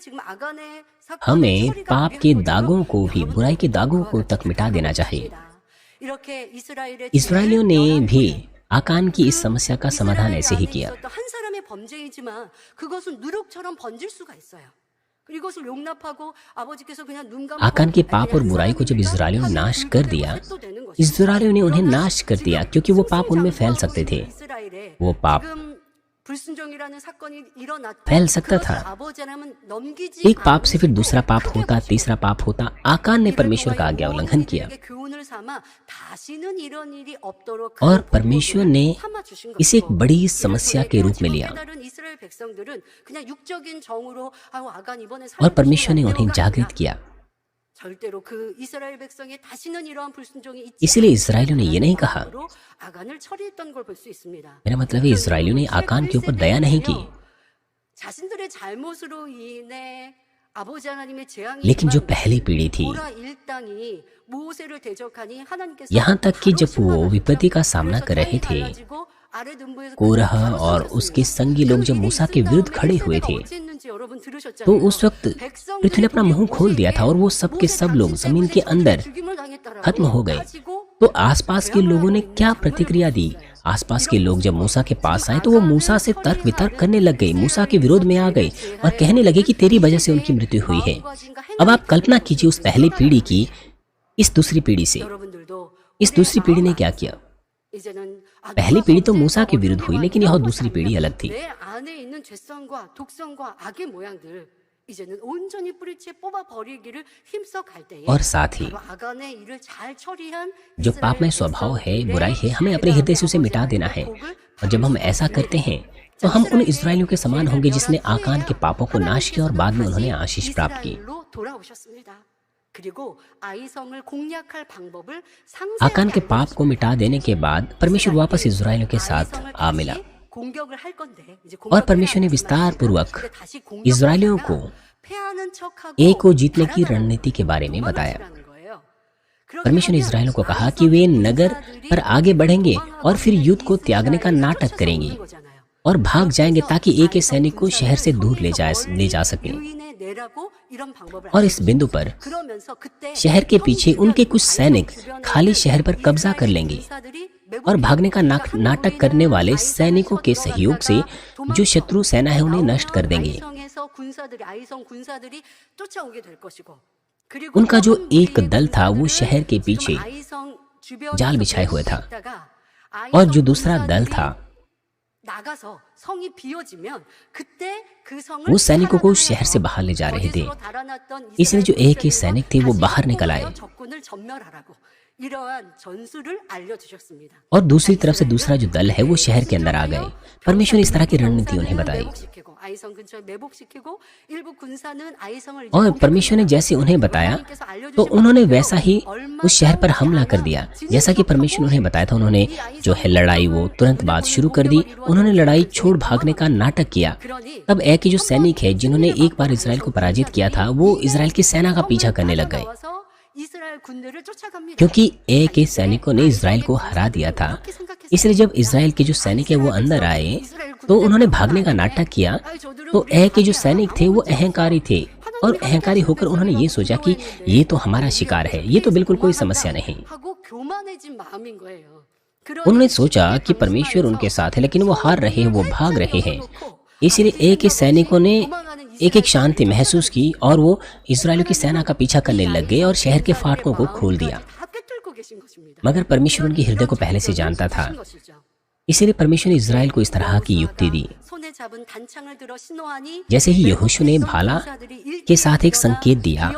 지금 아간의 사건을 हमें 처리가 पाप के 무리한 दागों 거죠. को भी, बुराई के दागों को तक मिटा देना चाहिए। 이렇게 이스라엘의 इसराइलियों ने भी आकान की इस समस्या का समाधान 이스라엘 ऐसे ही 안에 किया। 있었던 한 사람의 범죄이지만 그것은 누룩처럼 번질 수가 있어요. 그리고 이것을 용납하고 아버지께서 그냥 눈 감고 आकान के पाप और बुराई को जब इस्राएलियों ने नाश कर दिया, इस्राएलियों ने उन्हें नाश कर दिया क्योंकि वो पाप उनमें फैल सकते थे। वो पाप फैल सकता था। एक पाप से फिर दूसरा पाप होता, तीसरा पाप होता। आकान ने परमेश्वर का आज्ञा उल्लंघन किया और परमेश्वर ने इसे एक बड़ी समस्या के रूप में लिया और परमेश्वर ने उन्हें जागृत किया। 절대로 그 이스라엘 백성이 다시는 이러한 불순종이 있지 इसलिए इसराइलियों ने ये नहीं कहा, 않도록 아간을 처리했던 걸 볼 수 있습니다. मेरा मतलब है इसराइलियों ने आकान के ऊपर दया नहीं की, 자신들의 잘못으로 인해 아버지 하나님의 재앙이 लेकिन जो पहली पीढ़ी थी, 고라 일당이 모세를 대적하니 하나님께서 यहाँ तक कि जब वो विपत्ति का सामना कर रहे थे, कोरह और उसके संगी लोग जब मूसा के विरुद्ध खड़े हुए थे, तो उस वक्त पृथ्वी ने अपना मुंह खोल दिया था और वो सब के सब लोग जमीन के अंदर खत्म हो गए। तो आसपास के लोगों ने क्या प्रतिक्रिया दी? आसपास के लोग जब मूसा के पास आए तो वो मूसा से तर्क वितर्क करने लग गए, मूसा के विरोध में आ गए और कहने लगे कि तेरी वजह से उनकी मृत्यु हुई है। अब आप कल्पना कीजिए उस पहली पीढ़ी की इस दूसरी पीढ़ी से। इस दूसरी पीढ़ी ने क्या किया? पहली पीढ़ी तो मूसा के विरुद्ध हुई, लेकिन यह दूसरी पीढ़ी अलग थी। और साथ ही जो पापमय स्वभाव है, बुराई है, हमें अपने हृदय से उसे मिटा देना है। और जब हम ऐसा करते हैं तो हम उन इस्राएलियों के समान होंगे जिसने आकान के पापों को नाश किया और बाद में उन्होंने आशीष प्राप्त की। आकान के पाप को मिटा देने के बाद परमेश्वर वापस इस्राएलियों के साथ आ मिला और परमेश्वर ने विस्तार पूर्वक इस्राएलियों को एक को जीतने की रणनीति के बारे में बताया। परमेश्वर ने इस्राएलियों को कहा कि वे नगर पर आगे बढ़ेंगे और फिर युद्ध को त्यागने का नाटक करेंगे और भाग जाएंगे ताकि एक सैनिक को शहर से दूर ले जा सके। और इस बिंदु पर शहर के पीछे उनके कुछ सैनिक खाली शहर पर कब्जा कर लेंगे और भागने का नाटक करने वाले सैनिकों के सहयोग से जो शत्रु सेना है उन्हें नष्ट कर देंगे। उनका जो एक दल था वो शहर के पीछे जाल बिछाए हुए था और जो दूसरा दल था वो सैनिकों को शहर से बाहर ले जा रहे थे। इसलिए जो एक ही सैनिक थे वो बाहर निकल आए और दूसरी तरफ से दूसरा जो दल है वो शहर के अंदर आ गए। परमेश्वर ने इस तरह की रणनीति उन्हें बताई और परमेश्वर ने जैसे उन्हें बताया तो उन्होंने वैसा ही उस शहर पर हमला कर दिया। जैसा कि परमेश्वर ने उन्हें बताया था, उन्होंने जो है लड़ाई वो तुरंत बाद शुरू कर दी। उन्होंने लड़ाई छोड़ भागने का नाटक किया। तब एक के जो सैनिक है जिन्होंने एक बार इजराइल को पराजित किया था वो इजराइल की सेना का पीछा करने लग गए क्योंकि एक के सैनिकों ने इजराइल को हरा दिया था। इसलिए जब इजराइल के जो सैनिक है वो अंदर आए तो उन्होंने भागने का नाटक किया। तो एक के जो सैनिक थे वो अहंकारी थे और अहंकारी होकर उन्होंने ये सोचा कि ये तो हमारा शिकार है, ये तो बिल्कुल कोई समस्या नहीं। उन्होंने सोचा कि परमेश्वर उनके साथ है, लेकिन वो हार रहे हैं, वो भाग रहे हैं। इसलिए एक के सैनिकों ने एक शांति महसूस की और वो इजराइलियों की सेना का पीछा करने लग गए और शहर के फाटकों को खोल दिया। मगर परमेश्वर उनके हृदय को पहले से जानता था, इसलिए परमेश्वर ने इजराइल को इस तरह की युक्ति दी। जैसे ही यहोशू ने भाला के साथ एक संकेत दिया,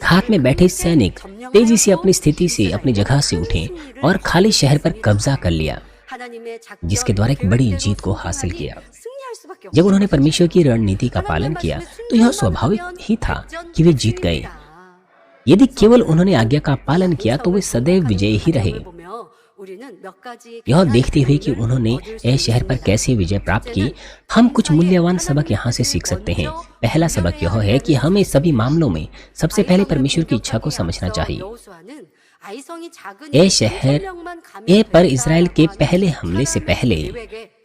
हाथ में बैठे सैनिक तेजी से अपनी स्थिति से अपनी जगह से उठे और खाली शहर पर कब्जा कर लिया, जिसके द्वारा एक बड़ी जीत को हासिल किया। जब उन्होंने परमेश्वर की रणनीति का पालन किया तो यह स्वाभाविक ही था कि वे जीत गए। यदि केवल उन्होंने आज्ञा का पालन किया तो वे सदैव विजयी ही रहे। यह देखते हुए कि उन्होंने इस शहर पर कैसे विजय प्राप्त की, हम कुछ मूल्यवान सबक यहाँ से सीख सकते हैं। पहला सबक यह है कि हमें सभी मामलों में सबसे पहले परमेश्वर की इच्छा को समझना चाहिए। ए शहर, ए पर इज़राइल के पहले हमले से पहले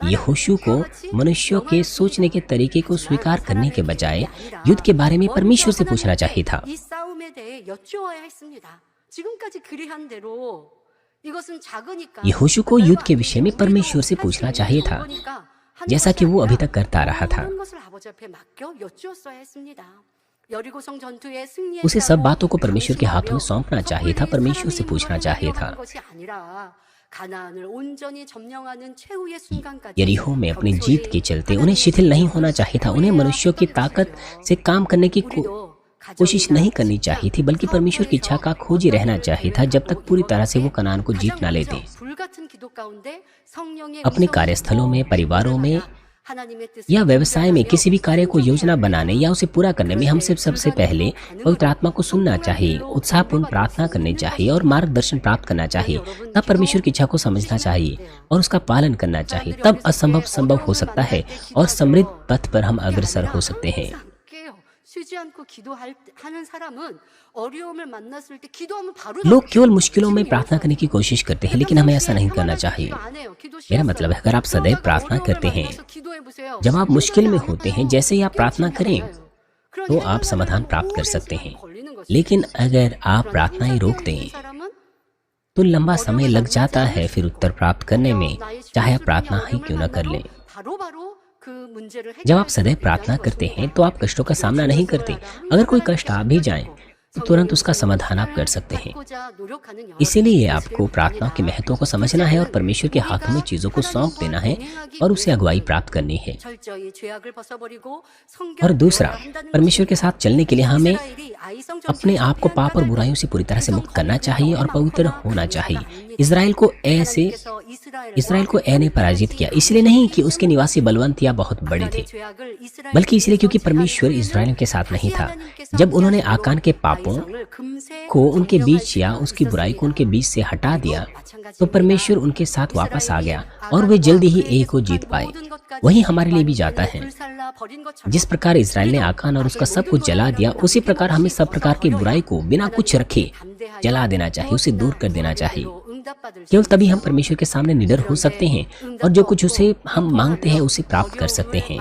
यहोशू को मनुष्यों के सोचने के तरीके को स्वीकार करने के बजाय युद्ध के बारे में परमेश्वर से पूछना चाहिए था। यहोशू को युद्ध के विषय में परमेश्वर से पूछना चाहिए था, जैसा कि वो अभी तक करता रहा था। उसे सब बातों को परमेश्वर के हाथों में सौंपना चाहिए था, परमेश्वर से पूछना चाहिए था। यरीहो में अपनी जीत के चलते उन्हें शिथिल नहीं होना चाहिए था। उन्हें मनुष्यों की ताकत से काम करने की कोशिश नहीं करनी चाहिए थी, बल्कि परमेश्वर की इच्छा का खोजी रहना चाहिए था जब तक पूरी तरह से वो कनान को जीत ना लेते। अपने कार्यस्थलों में, परिवारों में या व्यवसाय में किसी भी कार्य को योजना बनाने या उसे पूरा करने में हम सबसे पहले पवित्र आत्मा को सुनना चाहिए, उत्साहपूर्ण प्रार्थना करनी चाहिए और मार्गदर्शन प्राप्त करना चाहिए। तब परमेश्वर की इच्छा को समझना चाहिए और उसका पालन करना चाहिए। तब असंभव संभव हो सकता है और समृद्ध पथ पर हम अग्रसर हो सकते हैं। लोग केवल मुश्किलों में प्रार्थना करने की कोशिश करते हैं, लेकिन हमें ऐसा नहीं करना चाहिए। मेरा मतलब है, अगर आप सदैव प्रार्थना करते हैं, जब आप मुश्किल में होते हैं, जैसे ही आप प्रार्थना करें तो आप समाधान प्राप्त कर सकते हैं। लेकिन अगर आप प्रार्थनाएं रोक दें तो लंबा समय लग जाता है फिर उत्तर प्राप्त करने में, चाहे आप प्रार्थना ही क्यों न कर लें। जब आप सदैव प्रार्थना करते हैं तो आप कष्टों का सामना नहीं करते। अगर कोई कष्ट आ भी जाए तो तुरंत उसका समाधान आप कर सकते हैं। इसीलिए आपको प्रार्थना के महत्व को समझना है और परमेश्वर के हाथों में चीजों को सौंप देना है और उसे अगुवाई प्राप्त करनी है। और दूसरा, परमेश्वर के साथ चलने के लिए हमें अपने आप को पाप और बुराइयों से पूरी तरह से मुक्त करना चाहिए और पवित्र होना चाहिए। इज़राइल को ए ने पराजित किया, इसलिए नहीं कि उसके निवासी बलवंत या बहुत बड़े थे, बल्कि इसलिए क्योंकि परमेश्वर इज़राइल के साथ नहीं था। जब उन्होंने आकान के पापों को उनके बीच या उसकी बुराई को उनके बीच से हटा दिया तो परमेश्वर उनके साथ वापस आ गया और वे जल्दी ही ए को जीत पाए। वही हमारे लिए भी जाता है। जिस प्रकार इज़राइल ने आकान और उसका सब कुछ जला दिया, उसी प्रकार हमें सब प्रकार की बुराई को बिना कुछ रखे जला देना चाहिए, उसे दूर कर देना चाहिए। केवल तभी हम परमेश्वर के सामने निडर हो सकते हैं और जो कुछ उसे हम मांगते हैं उसे प्राप्त कर सकते हैं।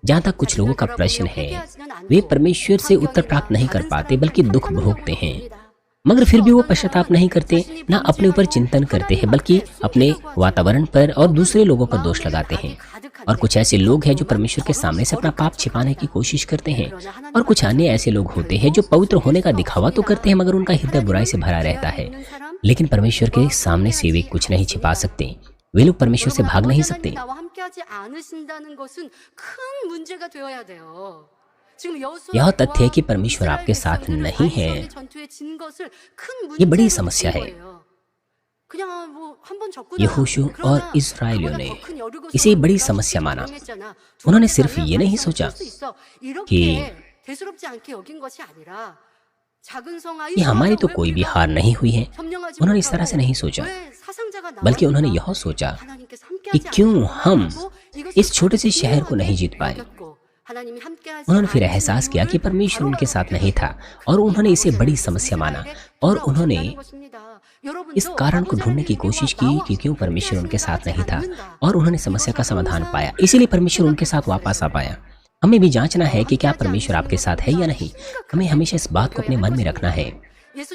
जहाँ तक कुछ लोगों का प्रश्न है, वे परमेश्वर से उत्तर प्राप्त नहीं कर पाते बल्कि दुख भोगते हैं, मगर फिर भी वो पश्चाताप नहीं करते, ना अपने ऊपर चिंतन करते हैं बल्कि अपने वातावरण पर और दूसरे लोगों पर दोष लगाते हैं। और कुछ ऐसे लोग हैं जो परमेश्वर के सामने से अपना पाप छिपाने की कोशिश करते हैं, और कुछ अन्य ऐसे लोग होते हैं जो पवित्र होने का दिखावा तो करते हैं मगर उनका हृदय बुराई से भरा रहता है। लेकिन परमेश्वर के सामने से वे कुछ नहीं छिपा सकते, वे लोग परमेश्वर से भाग नहीं सकते। यह तथ्य है कि परमेश्वर आपके साथ नहीं है, ये बड़ी समस्या है। यहोशू और इस्राएलियों ने इसे बड़ी समस्या माना। उन्होंने सिर्फ ये नहीं सोचा कि ये हमारी तो कोई भी हार नहीं हुई है, उन्होंने इस तरह से नहीं सोचा, बल्कि उन्होंने यह सोचा कि क्यों हम इस छोटे से शहर को नहीं जीत पाए। उन्होंने फिर एहसास किया कि परमेश्वर उनके साथ नहीं था और उन्होंने इसे बड़ी समस्या माना और उन्होंने इस कारण को ढूंढने की कोशिश की कि क्यों परमेश्वर उनके साथ नहीं था, और उन्होंने समस्या का समाधान पाया। इसीलिए परमेश्वर उनके साथ वापस आ पाया। हमें भी जांचना है कि क्या परमेश्वर आपके साथ है या नहीं। हमें हमेशा इस बात को अपने मन में रखना है।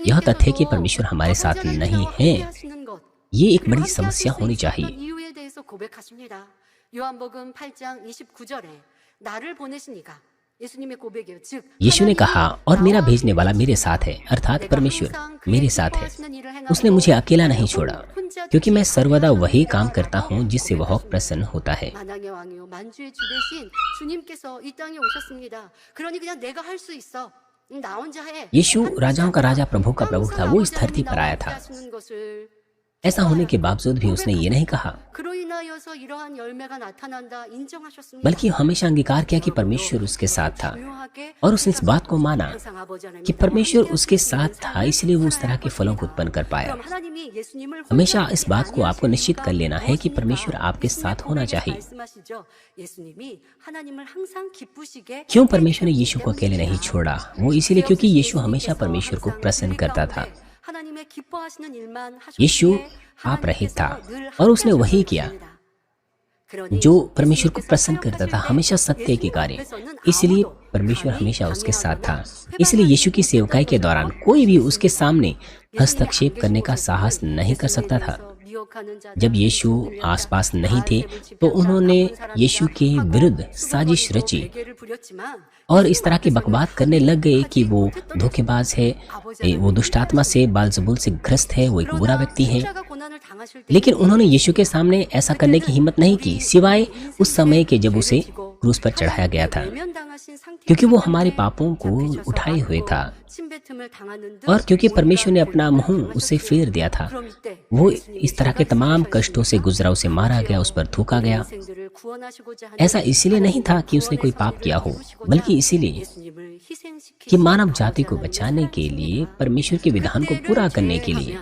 यह तथ्य कि परमेश्वर हमारे साथ नहीं है, ये एक बड़ी समस्या होनी चाहिए। यीशु ने कहा, और मेरा भेजने वाला मेरे साथ है, अर्थात परमेश्वर मेरे साथ है। उसने मुझे अकेला नहीं छोड़ा, क्योंकि मैं सर्वदा वही काम करता हूँ जिससे वह प्रसन्न होता है। यीशु राजाओं का राजा, प्रभु का प्रभु था। वो इस धरती पर आया था। ऐसा होने के बावजूद भी उसने ये नहीं कहा, बल्कि हमेशा अंगीकार किया कि परमेश्वर उसके साथ था, और उसने इस बात को माना कि परमेश्वर उसके साथ था, इसलिए वो उस तरह के फलों को उत्पन्न कर पाया। हमेशा इस बात को आपको निश्चित कर लेना है कि परमेश्वर आपके साथ होना चाहिए। क्यों परमेश्वर ने यीशु को अकेले नहीं छोड़ा? वो इसीलिए क्योंकि यीशु हमेशा परमेश्वर को प्रसन्न करता था। 하나님의 기뻐하시는 일만 यीशु 하셨기에 पाप रहित था 하나님께서 늘 और उसने 함께 वही 하셨던 किया 것입니다. 그러니 जो परमेश्वर को 예수님께서 प्रसन्न करता था, 사역하실 때 हमेशा सत्य के 예수님 कार्य। 앞에서는 इसलिए 아무도 परमेश्वर 감히 हमेशा उसके साथ था। 방해하거나 इसलिए यीशु की सेवकाई के दौरान कोई भी उसके सामने 예수님이 हस्तक्षेप 안 करने 계신 का साहस 곳에서는 नहीं कर 예수님에 सकता था। 대해서 미혹하는 자들, जब यीशु 손을 연다, आसपास नहीं थे 바알세불 तो 집행자, उन्होंने 나쁜 사람이다 यीशु के 하고 विरुद्ध साजिश 수군거리고 रची 베개를 부렸지만 और इस 예수님 तरह की 앞에서는 बकवाद करने लग गए कि वो 못했던 धोखेबाज है, 아버지 वो दुष्ट आत्मा से बालजबूल से ग्रस्त है, वो एक बुरा 그러나 व्यक्ति है। 십자가 고난을 당하실 때 लेकिन उन्होंने यीशु के सामने ऐसा करने की हिम्मत नहीं की, सिवाय उस समय के जब उसे क्रूस पर चढ़ाया गया था, क्योंकि वो हमारे पापों को उठाए हुए था और क्योंकि परमेश्वर ने अपना मुंह उसे फेर दिया था। वो इस तरह के तमाम कष्टों से गुजरा, उसे मारा गया, उस पर थूका गया। ऐसा इसलिए नहीं था कि उसने कोई पाप किया हो, बल्कि इसीलिए कि मानव जाति को बचाने के लिए, परमेश्वर के विधान को पूरा करने के लिए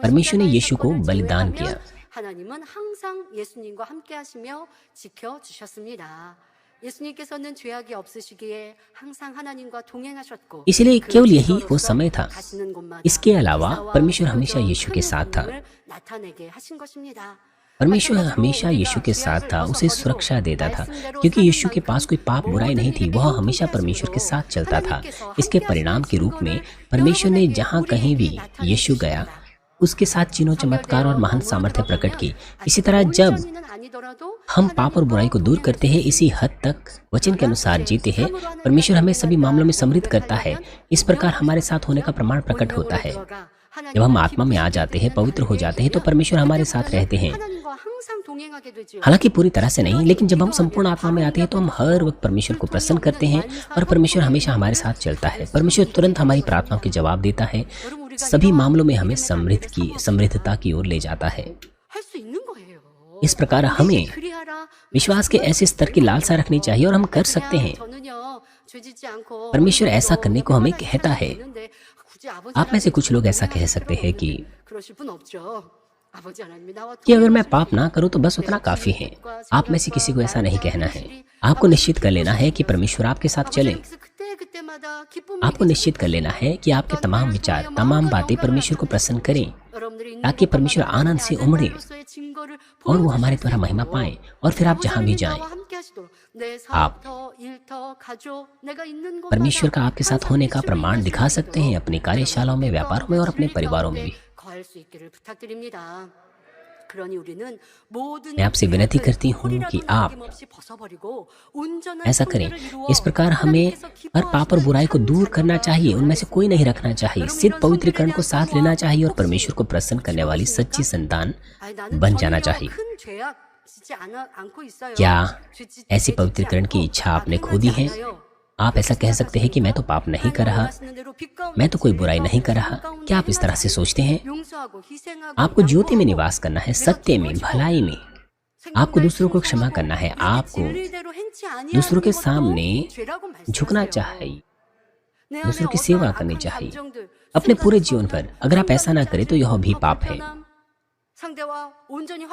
परमेश्वर ने यीशु को बलिदान किया। 하나님은 항상 예수님과 함께 하시며 지켜 주셨습니다. 예수님께서는 죄악이 없으시기에 항상 하나님과 동행하셨고 इसलिए 그 केवल यही वो 증거로서 समय था। 가시는 곳마다 इसके अलावा 역사와 परमेश्वर हमेशा 표적, यीशु के साथ था। 행동을 나타내게 하신 것입니다. परमेश्वर हमेशा यीशु के साथ था, उसे सुरक्षा देता था, क्योंकि यीशु के पास कोई पाप बुराई नहीं थी। वह हमेशा परमेश्वर के साथ चलता था। इसके परिणाम के रूप में परमेश्वर ने जहाँ कहीं भी यीशु गया, उसके साथ चिन्हों, चमत्कार और महान सामर्थ्य प्रकट की। इसी तरह जब हम पाप और बुराई को दूर करते हैं, इसी हद तक वचन के अनुसार जीते हैं, परमेश्वर हमें सभी मामलों में समृद्ध करता है। इस प्रकार हमारे साथ होने का प्रमाण प्रकट होता है। जब हम आत्मा में आ जाते हैं, पवित्र हो जाते हैं, तो परमेश्वर हमारे साथ रहते हैं। हालांकि पूरी तरह से नहीं, लेकिन जब हम संपूर्ण आत्मा में आते हैं तो हम हर वक्त परमेश्वर को प्रसन्न करते हैं और परमेश्वर हमेशा हमारे साथ चलता है। परमेश्वर तुरंत हमारी प्रार्थनाओं के जवाब देता है, सभी मामलों में हमें समृद्धता की ओर ले जाता है। इस प्रकार हमें विश्वास के ऐसे स्तर की लालसा रखनी चाहिए और हम कर सकते हैं। परमेश्वर ऐसा करने को हमें कहता है। आप में से कुछ लोग ऐसा कह सकते हैं कि अगर मैं पाप ना करूं तो बस उतना काफी है। आप में से किसी को ऐसा नहीं कहना है। आपको निश्चित कर लेना है कि परमेश्वर आपके साथ चले। आपको निश्चित कर लेना है कि आपके तमाम विचार, तमाम बातें परमेश्वर को प्रसन्न करें, ताकि परमेश्वर आनंद से उमड़े और वो हमारे द्वारा महिमा पाए। और फिर आप जहां भी जाएं, आप परमेश्वर का आपके साथ होने का प्रमाण दिखा सकते हैं, अपनी कार्यशालाओं में, व्यापारों में और अपने परिवारों में भी। मैं आपसे विनती करती हूँ कि आप ऐसा करें। इस प्रकार हमें हर पाप और बुराई को दूर करना चाहिए, उनमें से कोई नहीं रखना चाहिए। सिर्फ पवित्रीकरण को साथ लेना चाहिए और परमेश्वर को प्रसन्न करने वाली सच्ची संतान बन जाना चाहिए। क्या ऐसी पवित्रीकरण की इच्छा आपने खो दी है? आप ऐसा कह सकते हैं कि मैं तो पाप नहीं कर रहा, मैं तो कोई बुराई नहीं कर रहा। क्या आप इस तरह से सोचते हैं? आपको ज्योति में निवास करना है, सत्य में, भलाई में। आपको दूसरों को क्षमा करना है। आपको दूसरों के सामने झुकना चाहिए, दूसरों की सेवा करनी चाहिए अपने पूरे जीवन भर। अगर आप ऐसा ना करें तो यह भी पाप है।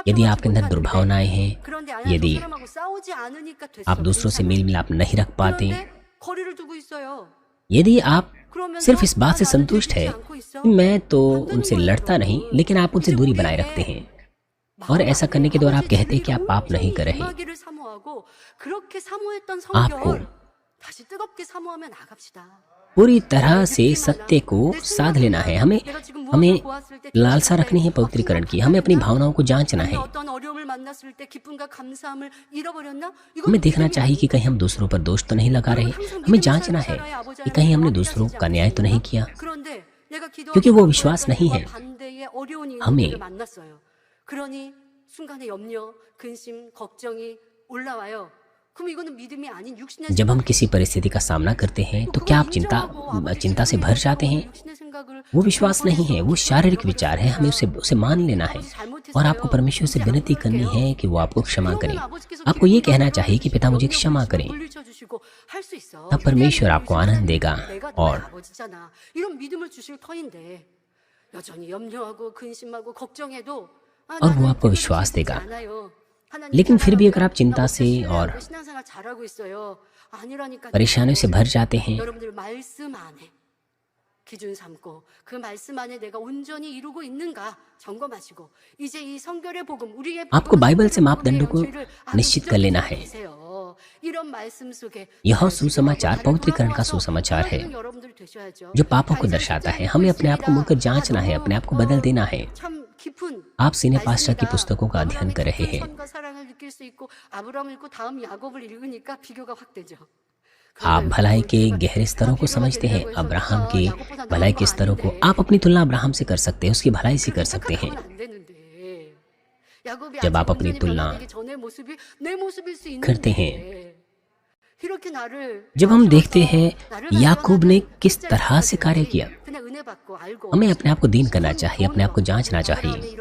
यदि आपके अंदर दुर्भावनाएं हैं, यदि आप दूसरों से मेल मिलाप नहीं रख पाते, यदि आप सिर्फ इस बात से संतुष्ट है कि मैं तो उनसे लड़ता नहीं, लेकिन आप उनसे दूरी बनाए रखते हैं और ऐसा करने के द्वारा आप कहते हैं कि आप पाप नहीं कर रहे, आपको पूरी तरह से सत्य को साध लेना है। हमें लालसा रखनी है पवित्रीकरण की। हमें अपनी भावनाओं को जांचना है। हमें देखना चाहिए कि कहीं हम दूसरों पर दोष तो नहीं लगा रहे। हमें जांचना है कि कहीं हमने दूसरों का न्याय तो नहीं किया, क्योंकि वो विश्वास नहीं है। हमें जब हम किसी परिस्थिति का सामना करते हैं तो क्या आप चिंता से भर जाते हैं? वो विश्वास नहीं है, वो शारीरिक विचार है। हमें उसे मान लेना है और आपको परमेश्वर से विनती करनी है कि वो आपको क्षमा करें। आपको ये कहना चाहिए कि पिता मुझे क्षमा करें। तब परमेश्वर आपको आनंद देगा और वो आपको विश्वास देगा। लेकिन फिर भी अगर आप चिंता से और परेशानियों से भर जाते हैं, 기준 삼고 그 말씀 안에 내가 온전히 이루고 있는가 점검하시고 이제 이 성결의 복음 우리의 आपको बाइबल से मापदंडों को निश्चित कर लेना है। 이런 말씀 속에 यह सुसमाचार पवित्रीकरण का सुसमाचार है 여러분들 되셔야죠. जो पापों को दर्शाता है। हमें अपने आप को मुड़कर जांचना है, अपने आप को बदल देना है। 참 깊은 आप सीनियर पास्टर की पुस्तकों का अध्ययन कर रहे हैं। 선과 사랑을 느낄 수 있고 아브라함을 읽고 다음 야곱을 읽으니까 비교가 확 되죠. आप भलाई के गहरे स्तरों को समझते हैं, अब्राहम के भलाई के स्तरों को। आप अपनी तुलना अब्राहम से कर सकते हैं, उसकी भलाई से कर सकते हैं। जब आप अपनी तुलना करते हैं, जब हम देखते हैं याकूब ने किस तरह से कार्य किया, हमें अपने आप को दीन करना चाहिए, अपने आप को जांचना चाहिए।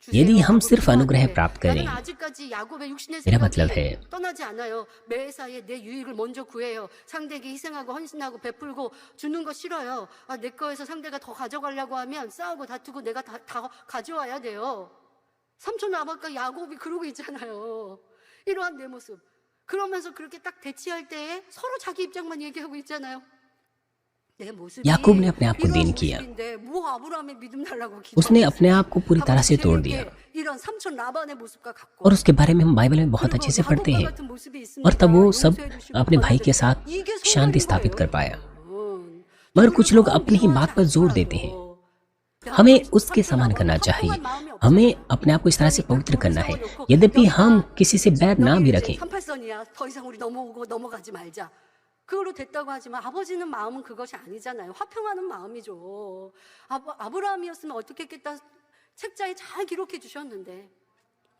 यदि हम सिर्फ अनुग्रह प्राप्त करें, मेरा मतलब है 떠나지 않아요. 매사에 내 유익을 먼저 구해요. 상대에게 희생하고 헌신하고 베풀고 주는 거 싫어요. 내 거에서 상대가 더 가져가려고 하면 싸우고 다투고 내가 다 가져와야 돼요. 삼촌 아버가 야곱이 그러고 있잖아요. 이러한 내 모습. 그러면서 그렇게 딱 대치할 때에 서로 자기 입장만 얘기하고 있잖아요. याकूब ने अपने आप को दीन किया, उसने अपने आप को पूरी तरह से तोड़ दिया। और उसके बारे में हम बाइबल में बहुत अच्छे से पढ़ते हैं। और तब वो सब अपने भाई के साथ शांति स्थापित कर पाया। मगर कुछ लोग अपनी ही बात पर जोर देते हैं। हमें उसके समान करना चाहिए, हमें अपने आप को इस तरह से पवित्र करना है, यद्यपि हम किसी से बैर ना भी रखें। 그걸로 됐다고 하지만 아버지는 마음은 그것이 아니잖아요. 화평하는 마음이죠. 아브라함이었으면 어떻게 했겠다 책자에 잘 기록해 주셨는데,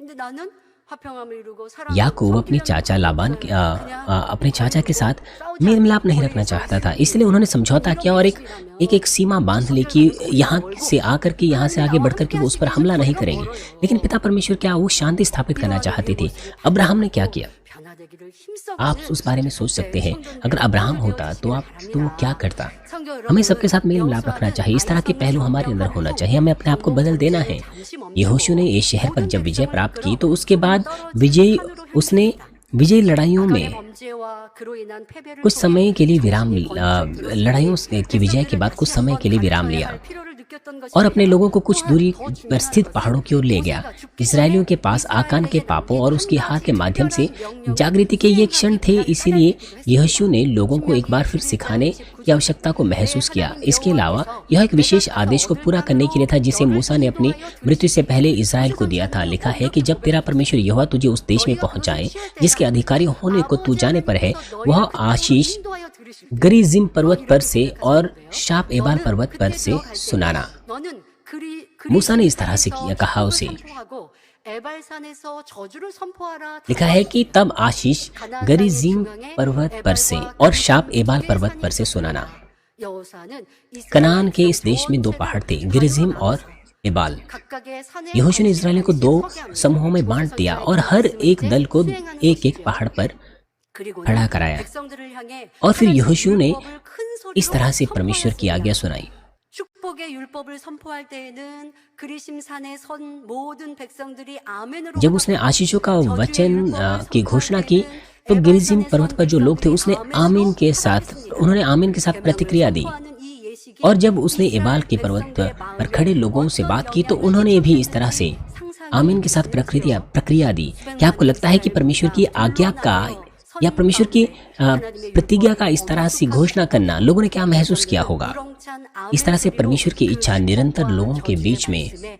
근데 나는 화평함을 이루고 사랑을 याकूब अपने चाचा लाबान अपने चाचा के साथ मेल मिलाप नहीं रखना चाहता था, इसलिए उन्होंने समझौता किया और एक सीमा बांध ली कि यहाँ से आकर के यहाँ से आगे बढ़कर के वो उस पर हमला नहीं करेंगे। लेकिन पिता परमेश्वर क्या वो शांति स्थापित करना चाहते थे। अब्राहम ने क्या किया, आप उस बारे में सोच सकते हैं। अगर अब्राहम होता तो वो क्या करता। हमें सबके साथ मेल मिलाप रखना चाहिए, इस तरह के पहलू हमारे अंदर होना चाहिए। हमें अपने आप को बदल देना है। यहोशू ने इस शहर पर जब विजय प्राप्त की तो उसके बाद उसने विजयी लड़ाइयों में कुछ समय के लिए लड़ाइयों की विजय के बाद कुछ समय के लिए विराम लिया और अपने लोगों को कुछ दूरी पर स्थित पहाड़ों की ओर ले गया। इस्राएलियों के पास आकान के पापों और उसकी हार के माध्यम से जागृति के ये क्षण थे, इसीलिए यहोशू ने लोगों को एक बार फिर सिखाने की आवश्यकता को महसूस किया। इसके अलावा यह एक विशेष आदेश को पूरा करने के लिए था जिसे मूसा ने अपनी मृत्यु से पहले इस्राएल को दिया था। लिखा है कि जब तेरा परमेश्वर यहोवा तुझे उस देश में पहुंचाए जिसके अधिकारी होने को तू जाने पर है, वह आशीष गरीजिम पर्वत पर से और शाप एबाल पर्वत पर से सुनाना। मूसा ने इस तरह से कहा उसे। लिखा है कि तब आशीष गरीजिम पर्वत पर से और शाप एबाल पर्वत पर से सुनाना। कनान के इस देश में दो पहाड़ थे, गिरिजिम और एबाल। यहोशू ने इस्राएलियों को दो समूहों में बांट दिया और हर एक दल को एक एक पहाड़ पर खड़ा कराया और फिर यहोशू ने इस तरह से परमेश्वर की आज्ञा सुनाई। जब उसने आशीषों का वचन की घोषणा की तो गिरिजिम पर्वत पर जो लोग थे उन्होंने आमीन के साथ प्रतिक्रिया दी। और जब उसने एबाल के पर्वत पर खड़े लोगों से बात की तो उन्होंने भी इस तरह से आमीन के साथ प्रक्रिया दी। क्या आपको लगता है कि परमेश्वर की आज्ञा का या परमेश्वर की प्रतिज्ञा का इस तरह से घोषणा करना लोगों ने क्या महसूस किया होगा? इस तरह से परमेश्वर की इच्छा निरंतर लोगों के बीच में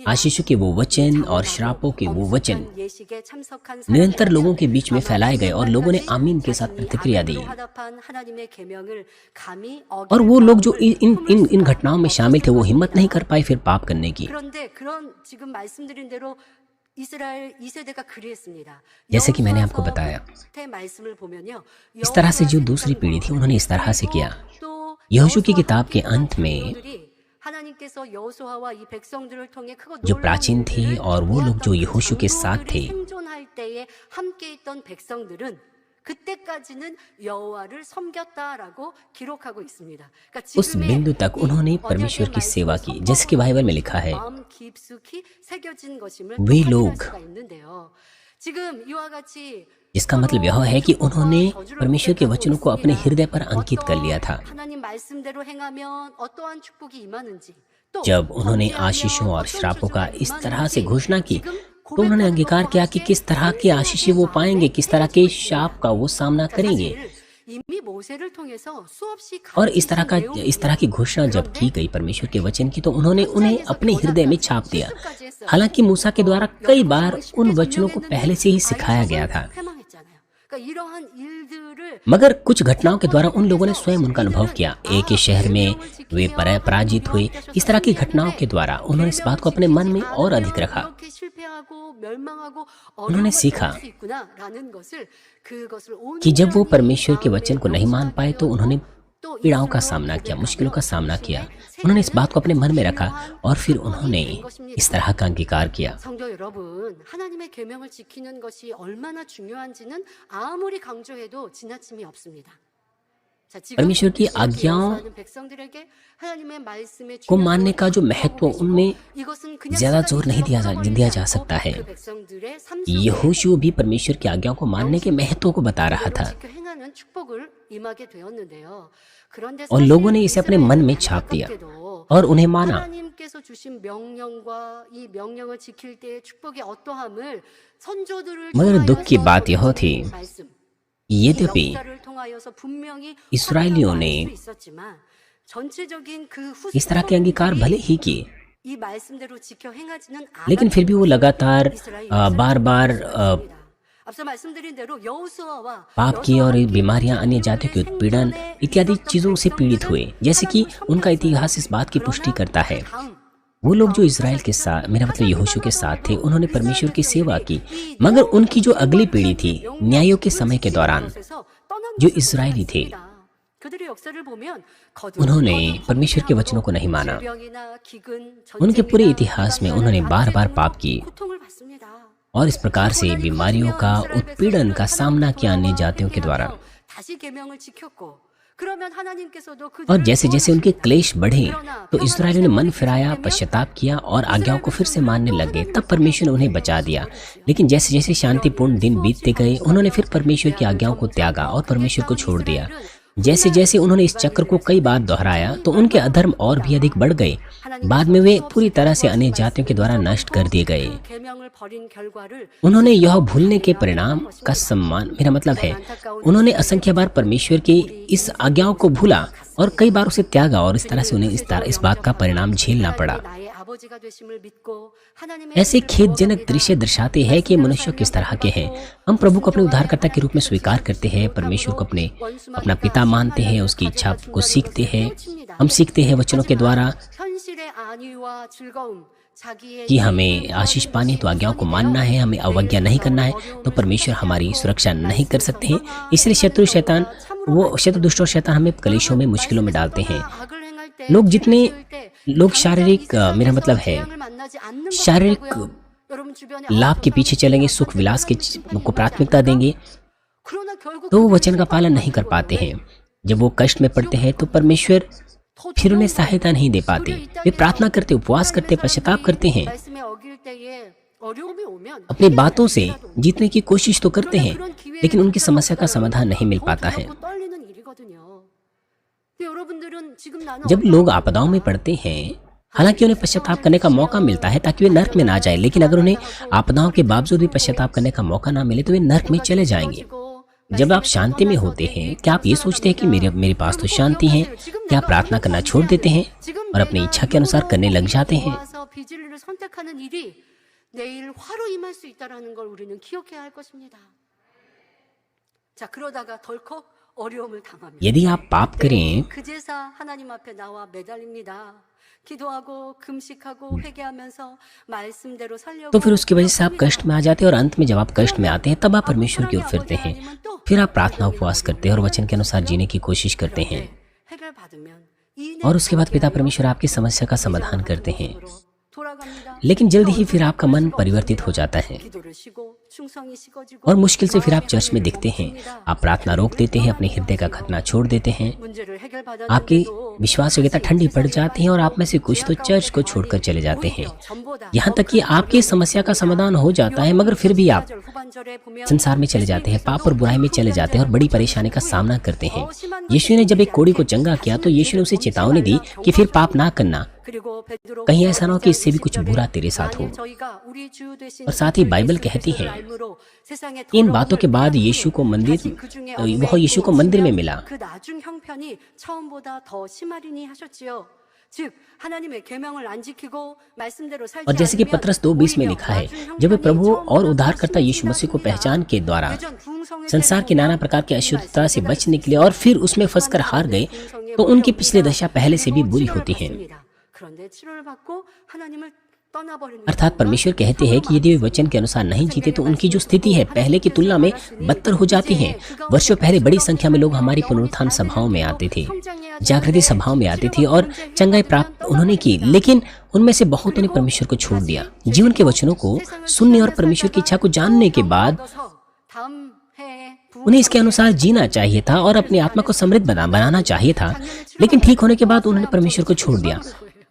आशीषों के वो वचन और श्रापों के वो वचन निरंतर लोगों के बीच में फैलाए गए और लोगों ने आमीन के साथ प्रतिक्रिया दी। और वो लोग जो इन घटनाओं में शामिल थे वो हिम्मत नहीं कर पाए फिर पाप करने की। जैसे कि मैंने आपको बताया, इस तरह से जो दूसरी पीढ़ी थी उन्होंने इस तरह से किया। यहोशू की किताब के अंत में जो प्राचीन थे और वो लोग जो यहोशू के साथ थे, उस बिंदु तक उन्होंने परमेश्वर की सेवा की। जैसे कि बाइबल में लिखा है, वे लोग जिसका मतलब यह है कि उन्होंने परमेश्वर के वचनों को अपने हृदय पर अंकित कर लिया था। 하나님 말씀대로 행하면 어떠한 축복이 임하는지 또 जब उन्होंने आशीषों और श्रापों का इस तरह से घोषणा की तो उन्होंने अंगीकार किया कि किस तरह की आशीषें वो पाएंगे, किस तरह के शाप का वो सामना करेंगे। 이미 모세를 통해서 수없이 और इस तरह की घोषणा जब की गई परमेश्वर के वचन की तो उन्होंने उन्हें अपने हृदय में छाप दिया। हालांकि मूसा के द्वारा कई बार उन वचनों को पहले से ही सिखाया गया था, 그러니까 이러한 일들을 मगर कुछ घटनाओं के द्वारा उन लोगों ने स्वयं उनका अनुभव किया। एक ही शहर में वे पराजित हुए। इस तरह की घटनाओं के द्वारा उन्होंने इस बात को अपने मन में और अधिक रखा। 이렇게 실패하고 멸망하고 उन्होंने सीखा 어려워질 수 있구나라는 것을 그것을 कि जब वो 온전히 परमेश्वर के वचन को नहीं मान 마음에 पाए तो उन्होंने 또 पीड़ाओं का 이스라엘 सामना किया, 그들의 मुश्किलों का सामना किया। 말씀의 उन्होंने इस बात को अपने मन में रखा 세계는 और फिर उन्होंने इस तरह का अंगीकार किया। 성도 여러분, 하나님의 계명을 지키는 것이 얼마나 중요한지는 아무리 강조해도 지나침이 없습니다. 자, 지금 परमेश्वर की 이스라엘 आज्ञाओं 예수하는 백성들에게 하나님의 말씀의 को 중요성을 मानने का जो महत्व उनमें 이것은 그냥 ज्यादा 시간이 जोर नहीं दिया 지나고 जा सकता है। 그 백성들의 삶 यहोशू भी परमेश्वर की आज्ञाओं को मानने के महत्व को बता रहा था 지켜 행하는 축복을 임하게 되었는데요. 그런데 और लोगों ने इसे अपने मन में छाप दिया और उन्हें माना। 하나님께서 주신 명령과 이 명령을 지킬 때의 축복이 어떠함을 선조들을 मगर दुख की 통하여서 बात यह थी, 말씀, यद्यपि 역사를 통하여서 분명히 इस्राएलियों ने 확인하고 알 수 있었지만 전체적인 그 इस तरह के अंगीकार भले ही किए, 이 말씀대로 지켜 행하지는 लेकिन फिर भी वो लगातार बार बार 앞서 말씀드린 대로 여호수아와 पाप की और बीमारियां, अन्य जातियों के उत्पीड़न इत्यादि चीजों से पीड़ित हुए। जैसे कि उनका इतिहास इस बात की पुष्टि करता है। वो लोग जो इज़राइल के साथ, मेरा मतलब यहोशू के साथ थे, उन्होंने परमेश्वर की सेवा की, मगर उनकी जो अगली पीढ़ी थी न्यायों के समय के दौरान जो इज़राइली थे उन्होंने परमेश्वर के वचनों को नहीं माना। उनके पूरे इतिहास में उन्होंने बार बार पाप की और इस प्रकार से बीमारियों का, उत्पीड़न का सामना किया अन्य जातियों के द्वारा। और जैसे जैसे उनके क्लेश बढ़े तो इस्राएलियों ने मन फिराया, पश्चाताप किया और आज्ञाओं को फिर से मानने लग गए। तब परमेश्वर ने उन्हें बचा दिया। लेकिन जैसे जैसे शांतिपूर्ण दिन बीतते गए उन्होंने फिर परमेश्वर की आज्ञाओं को त्यागा और परमेश्वर को छोड़ दिया। जैसे जैसे उन्होंने इस चक्र को कई बार दोहराया तो उनके अधर्म और भी अधिक बढ़ गए। बाद में वे पूरी तरह से अन्य जातियों के द्वारा नष्ट कर दिए गए। उन्होंने यह भूलने के परिणाम का सम्मान, मेरा मतलब है उन्होंने असंख्य बार परमेश्वर के इस आज्ञाओं को भूला और कई बार उसे त्यागा और इस तरह से उन्हें इस बात का परिणाम झेलना पड़ा। ऐसे खेदजनक दृश्य दर्शाते हैं कि मनुष्य किस तरह के हैं। हम प्रभु को अपने उद्धारकर्ता के रूप में स्वीकार करते हैं, परमेश्वर को अपना पिता मानते हैं, उसकी इच्छा को सीखते हैं। हम सीखते हैं वचनों के द्वारा कि हमें आशीष पानी तो आज्ञाओं को मानना है, हमें अवज्ञा नहीं करना है, तो परमेश्वर हमारी सुरक्षा नहीं कर सकते हैं। इसलिए शत्रु दुष्ट और शैतान हमें कलेशों में, मुश्किलों में डालते हैं। लोग शारीरिक, मेरा मतलब है शारीरिक लाभ के पीछे चलेंगे, सुख विलास को प्राथमिकता देंगे, तो वो वचन का पालन नहीं कर पाते हैं। जब वो कष्ट में पड़ते हैं तो परमेश्वर फिर उन्हें सहायता नहीं दे पाते। वे प्रार्थना करते, उपवास करते, पश्चाताप करते हैं, अपनी बातों से जीतने की कोशिश तो करते हैं, लेकिन उनकी समस्या का समाधान नहीं मिल पाता है। जब लोग आपदाओं में पड़ते हैं, हालांकि उन्हें पश्चाताप करने का मौका मिलता है ताकि वे नर्क में ना जाए, लेकिन अगर उन्हें आपदाओं के बावजूद भी पश्चाताप करने का मौका ना मिले तो वे नर्क में चले जाएंगे। जब आप शांति में होते हैं, क्या आप ये सोचते हैं कि मेरे पास तो शांति है? क्या आप प्रार्थना करना छोड़ देते हैं और अपनी इच्छा के अनुसार करने लग जाते हैं? 내일 화로 임할 수 있다라는 걸 우리는 기억해야 할 것입니다. 자, 그러다가 덜컥 어려움을 당합니다. यदि आप पाप करें 그제서 하나님 앞에 나와 매달립니다. 기도하고 금식하고 회개하면서 말씀대로 살려고 तो फिर उसकी वजह से आप कष्ट में आ जाते हैं और अंत में जब आप कष्ट में आते हैं तब आप परमेश्वर की ओर फिरते हैं। फिर आप प्रार्थना, उपवास करते हैं और वचन के अनुसार जीने की कोशिश करते हैं और उसके बाद पिता परमेश्वर आपकी समस्या का समाधान करते हैं। लेकिन जल्दी ही फिर आपका मन परिवर्तित हो जाता है 충성이 식어지고 और मुश्किल से फिर आप चर्च में दिखते हैं, आप प्रार्थना रोक देते हैं, अपने हृदय का खतना छोड़ देते हैं, 문제를 आपकी 해결받았는데도 विश्वास योग्यता ठंडी पड़ जाती है और आप में से कुछ तो चर्च को छोड़कर चले जाते हैं। 전보다 यहाँ तक कि आपकी इस समस्या का समाधान हो जाता है, मगर फिर भी आप 후반절에 보면 संसार में चले जाते हैं, पाप और बुराई में चले जाते हैं और बड़ी परेशानी का सामना करते हैं। यीशु ने जब एक कोढ़ी को चंगा किया तो यीशु ने उसे चेतावनी दी कि फिर पाप ना करना, 그리고 베드로 कहीं ऐसा ना हो कि इससे भी कुछ बुरा तेरे साथ हो। और साथ ही बाइबल कहती है, इन बातों के बाद यीशु को मंदिर में मिला। 그 나중 형편이 처음보다 더 심하리니 하셨지요. 즉 하나님의 계명을 안 지키고 말씀대로 살지 और जैसे कि पतरस 2:20 में लिखा है, जब वे प्रभु और उद्धारकर्ता यीशु मसीह को पहचान के द्वारा संसार की नाना प्रकार की अशुद्धता से बच निकले और फिर उसमें फंसकर हार गए, तो उनकी पिछली दशा पहले से भी बुरी होती है। 그런데 치료를 받고 하나님을 떠나버리는 अर्थात परमेश्वर कहते हैं कि यदि वे वचन के अनुसार नहीं जीते तो उनकी जो स्थिति है पहले की तुलना में बदतर हो जाती है। वर्षों पहले बड़ी संख्या में लोग हमारी पुनरुत्थान सभाओं में आते थे, जागृति सभाओं में आते थे और चंगाई प्राप्त उन्होंने की, लेकिन उनमें से बहुतों ने परमेश्वर को छोड़ दिया। जीवन के वचनों को सुनने और परमेश्वर की इच्छा को जानने के बाद 다음 해에 उन्हें इसके अनुसार जीना चाहिए था और अपनी आत्मा को समृद्ध बनाना चाहिए था, लेकिन ठीक होने के बाद उन्होंने परमेश्वर को छोड़ दिया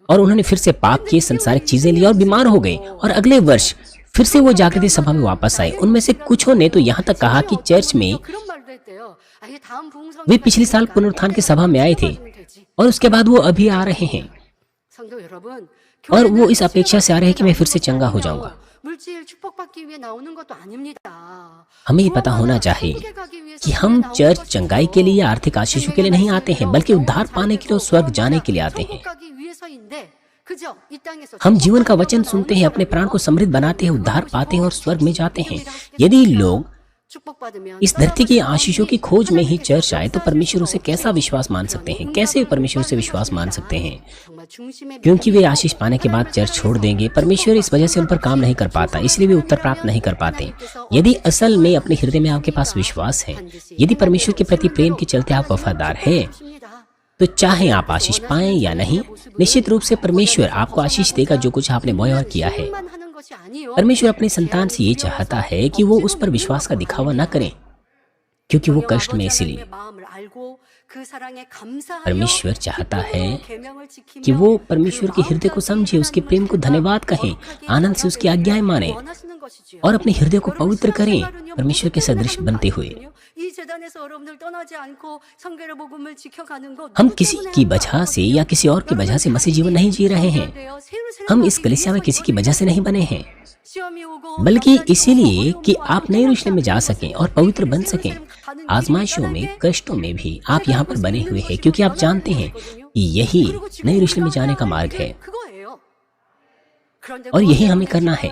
और उन्होंने फिर से पाप किए, संसारिक चीजें ली और बीमार हो गए और अगले वर्ष फिर से वो जागृति सभा में वापस आए। उनमें से कुछों ने तो यहाँ तक कहा कि चर्च में 그런 말도 했대요. 아예 다음 부흥성 वे पिछले साल पुनरुत्थान की सभा में आए थे और उसके बाद वो अभी आ रहे हैं 성도 여러분, और वो इस अपेक्षा से आ रहे हैं कि मैं फिर से चंगा हो जाऊंगा। 물질 축복받기 위해 나오는 것도 아닙니다. हमें ये पता होना चाहिए कि हम चर्च चंगाई के लिए या आर्थिक आशीषों के लिए नहीं आते हैं, बल्कि उद्धार पाने के लिए और स्वर्ग जाने के लिए आते हैं। हम जीवन का वचन सुनते हैं, अपने प्राण को समृद्ध बनाते हैं, उद्धार पाते हैं और स्वर्ग में जाते हैं। यदि लोग इस धरती की आशीषों की खोज में ही चर्च आए तो परमेश्वर उसे कैसा विश्वास मान सकते हैं? कैसे परमेश्वर से विश्वास मान सकते हैं? क्योंकि वे आशीष पाने के बाद चर्च छोड़ देंगे। परमेश्वर इस वजह से उन पर काम नहीं कर पाता, इसलिए वे उत्तर प्राप्त नहीं कर पाते। यदि असल में अपने हृदय में आपके पास विश्वास है, यदि परमेश्वर के प्रति प्रेम के चलते आप वफादार हैं, तो चाहे आप आशीष पाएं या नहीं, निश्चित रूप से परमेश्वर आपको आशीष देगा जो कुछ आपने मोहर किया है। परमेश्वर अपने संतान से ये चाहता है कि वो उस पर विश्वास का दिखावा न करें, क्योंकि वो कष्ट में इसलिए। परमेश्वर चाहता है कि वो परमेश्वर के हृदय को समझे, उसके प्रेम को धन्यवाद कहें, आनंद से उसकी आज्ञाएं माने और अपने हृदय को पवित्र करें परमेश्वर के सदृश बनते हुए। हम किसी की वजह से या किसी और की वजह से मसीह जीवन नहीं जी रहे हैं। हम इस कलीसिया में किसी की वजह से नहीं बने हैं, बल्कि इसीलिए कि आप नए यरूशलेम में जा सकें और पवित्र बन सकें। आजमाइशों में, कष्टों में भी आप यहाँ पर बने हुए हैं, क्योंकि आप जानते हैं कि यही नए यरूशलेम में जाने का मार्ग है और यही हमें करना है।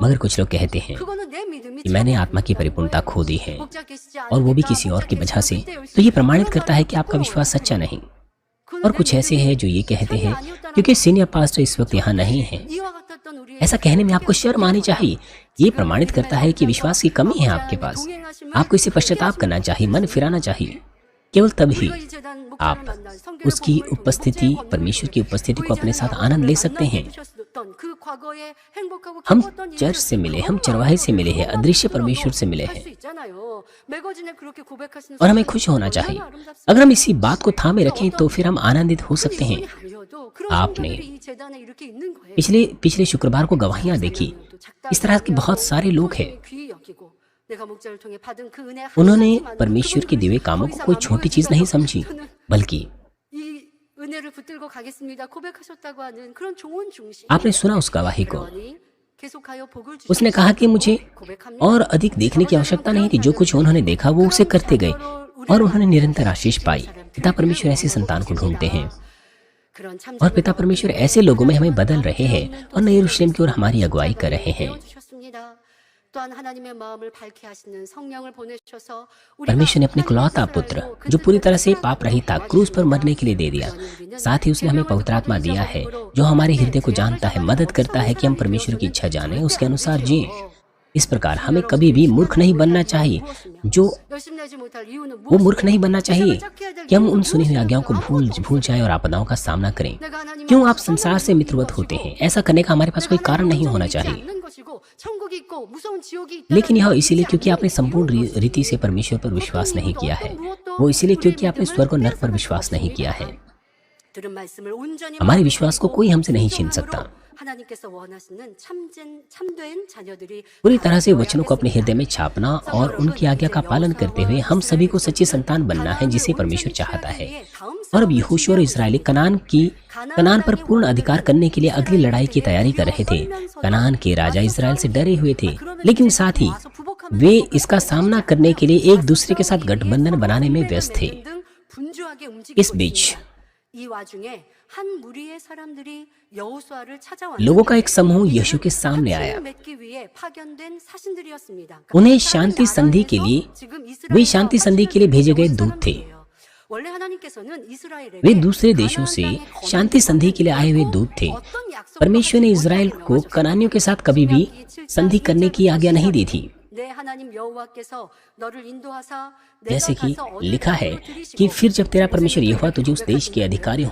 मगर कुछ लोग कहते हैं कि मैंने आत्मा की परिपूर्णता खो दी है और वो भी किसी और की वजह से, तो ये प्रमाणित करता है कि आपका विश्वास सच्चा नहीं। और कुछ ऐसे हैं जो ये कहते हैं क्योंकि सीनियर पास्टर इस वक्त यहाँ नहीं है। ऐसा कहने में आपको शर्म आनी चाहिए। ये प्रमाणित करता है कि विश्वास की कमी है आपके पास। आपको इसे पश्चाताप करना चाहिए, मन फिराना चाहिए। केवल तभी आप उसकी उपस्थिति, परमेश्वर की उपस्थिति को अपने साथ आनंद ले सकते हैं। हम चर्च से मिले, हम चरवाहे से मिले हैं, अदृश्य परमेश्वर से मिले हैं और हमें खुश होना चाहिए। अगर हम इसी बात को थामे रखें तो फिर हम आनंदित हो सकते हैं। आपने पिछले शुक्रवार को गवाहियां देखी। इस तरह के बहुत सारे लोग हैं। उन्होंने परमेश्वर के दिव्य कामों को कोई छोटी चीज नहीं समझी, बल्कि आपने सुना उस गवाही को। उसने कहा कि मुझे और अधिक देखने की आवश्यकता नहीं थी, जो कुछ उन्होंने देखा वो उसे करते गए और उन्होंने निरंतर आशीष पाई। पिता परमेश्वर ऐसे संतान को ढूंढते हैं और पिता परमेश्वर ऐसे लोगों में हमें बदल रहे हैं और नए यरूशलेम की ओर हमारी अगुवाई कर रहे हैं। परमेश्वर ने अपने इकलौता पुत्र, जो पूरी तरह से पाप रहित था, क्रूस पर मरने के लिए दे दिया। साथ ही उसने हमें पवित्र आत्मा दिया है, जो हमारे हृदय को जानता है, मदद करता है कि हम परमेश्वर की इच्छा जाने, उसके अनुसार जिएं। इस प्रकार हमें कभी भी मूर्ख नहीं बनना चाहिए। जो वो मूर्ख नहीं बनना चाहिए कि हम उन सुनी हुई आज्ञाओं को भूल जाएं और आपदाओं का सामना करें। क्यों आप संसार से मित्रवत होते हैं? ऐसा करने का हमारे पास कोई कारण नहीं होना चाहिए, लेकिन यह इसीलिए क्योंकि आपने संपूर्ण रीति से परमेश्वर पर विश्वास नहीं किया है। वो इसीलिए क्योंकि आपने स्वर्ग और नरक पर विश्वास नहीं किया है। हमारे विश्वास को कोई हमसे नहीं छीन सकता। पूरी तरह से वचनों को अपने हृदय में छापना और उनकी आज्ञा का पालन करते हुए हम सभी को सच्ची संतान बनना है जिसे परमेश्वर चाहता है। और अब यहोशू और इस्राएली कनान पर पूर्ण अधिकार करने के लिए अगली लड़ाई की तैयारी कर रहे थे। कनान के राजा इस्राएल से डरे हुए थे, लेकिन साथ ही वे इसका सामना करने के लिए एक दूसरे के साथ गठबंधन बनाने में व्यस्त थे। इस बीच लोगों का एक समूह यीशु के सामने आया। उन्हें शांति संधि के लिए भेजे गए दूत थे। वे दूसरे देशों से शांति संधि के लिए आए हुए दूत थे। परमेश्वर ने इज़राइल को कनानियों के साथ कभी भी संधि करने की आज्ञा नहीं दी थी। जैसे कि लिखा है कि फिर जब तेरा परमेश्वर यहोवा तुझे उस देश के अधिकारी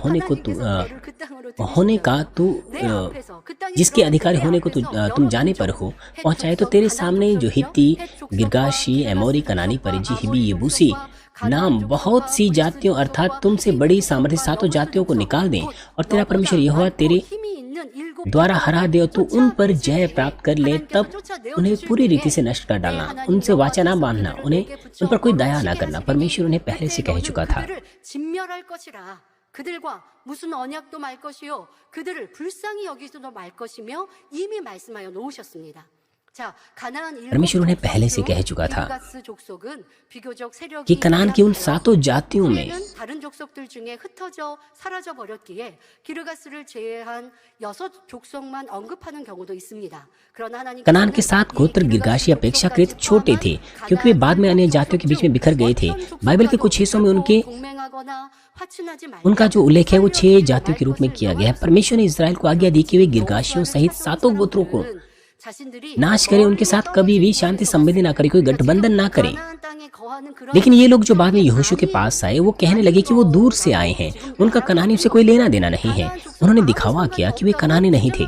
जिसके अधिकारी होने को तुम जाने पर हो पहुंचाए, तो तेरे सामने जो हित्ती, गिर्गाशी, एमोरी, कनानी, परिजी, हिबी, यबूसी नाम बहुत सी जातियों अर्थात तुमसे बड़ी सामर्थ्य सातों जातियों को निकाल दें, और तेरा परमेश्वर यहोवा तेरे द्वारा हरा दे और तू उन पर जय प्राप्त कर ले, तब उन्हें पूरी रीति से नष्ट कर डालना, उनसे वाचा ना बांधना, उन पर कोई दया ना करना। परमेश्वर उन्हें पहले से कह चुका था। परमेश्वर उन्हें पहले से कह चुका था कि कनान की उन सातों जातियों में कनान के 7 गोत्र गिर्गाशी अपेक्षाकृत छोटे थे, क्योंकि वे बाद में अन्य जातियों के बीच में बिखर गए थे। बाइबल के कुछ हिस्सों में उनका जो उल्लेख है वो 6 जातियों के रूप में किया गया है। परमेश्वर ने इज़राइल को आज्ञा दी कि वे गिर्गाशियों सहित 7 गोत्रों को नाश करे, उनके साथ कभी भी शांति संबंधी ना करे, कोई गठबंधन ना करे। लेकिन ये लोग जो बाद में यहोशू के पास आए वो कहने लगे कि वो दूर से आए हैं, उनका कनानियों से कोई लेना देना नहीं है। उन्होंने दिखावा किया कि वे कनानी नहीं थे।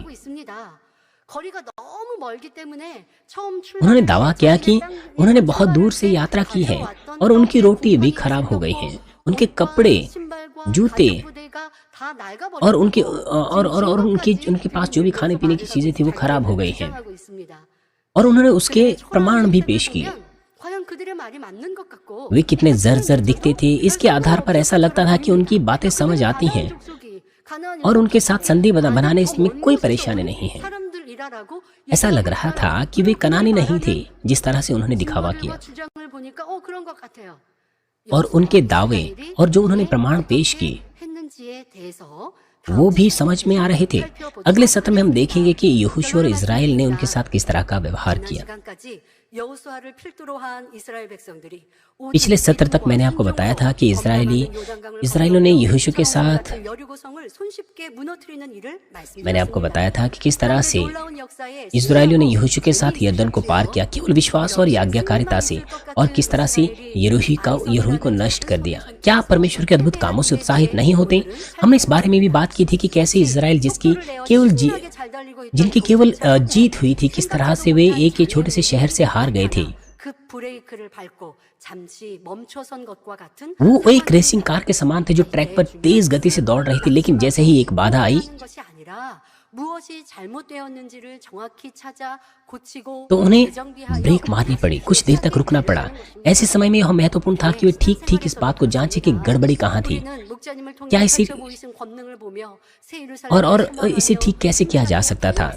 उन्होंने दावा किया कि उन्होंने बहुत दूर से यात्रा की है और उनकी रोटी भी खराब हो गई है, उनके कपड़े, जूते और उनके पास जो भी खाने पीने की चीजें थी वो खराब हो गई हैं। और उन्होंने उसके प्रमाण भी पेश किए। वे कितने जर्जर दिखते थे, इसके आधार पर ऐसा लगता था कि उनकी बातें समझ आती हैं और उनके साथ संधि बनाने में कोई परेशानी नहीं है। ऐसा लग रहा था कि वे कनानी नहीं थे जिस तरह से उन्होंने दिखावा किया। और उनके दावे और जो उन्होंने प्रमाण पेश किए वो भी समझ में आ रहे थे। अगले सत्र में हम देखेंगे कि यहोशू और इज़राइल ने उनके साथ किस तरह का व्यवहार किया। पिछले सत्र तक मैंने आपको बताया था कि इज़राइलियों ने यहोशू के साथ किस तरह से इज़राइलियों ने यहोशू के साथ यरदन को पार किया केवल विश्वास और आज्ञाकारिता से, और किस तरह से यरीहो को नष्ट कर दिया। क्या आप परमेश्वर के अद्भुत कामों से उत्साहित नहीं होते? हमने इस बारे में भी बात की थी कि कैसे इज़राइल जिनकी केवल जीत हुई थी, किस तरह से वे एक छोटे से शहर से हार गए थे। वो एक रेसिंग कार के समान थे जो ट्रैक पर तेज गति से दौड़ रही थी, लेकिन जैसे ही एक बाधा आई तो उन्हें ब्रेक मारनी पड़ी, कुछ देर तक रुकना पड़ा। ऐसे समय में यह महत्वपूर्ण था कि वे ठीक इस बात को जांचे कि गड़बड़ी कहाँ थी, क्या इसे और इसे ठीक कैसे किया जा सकता था।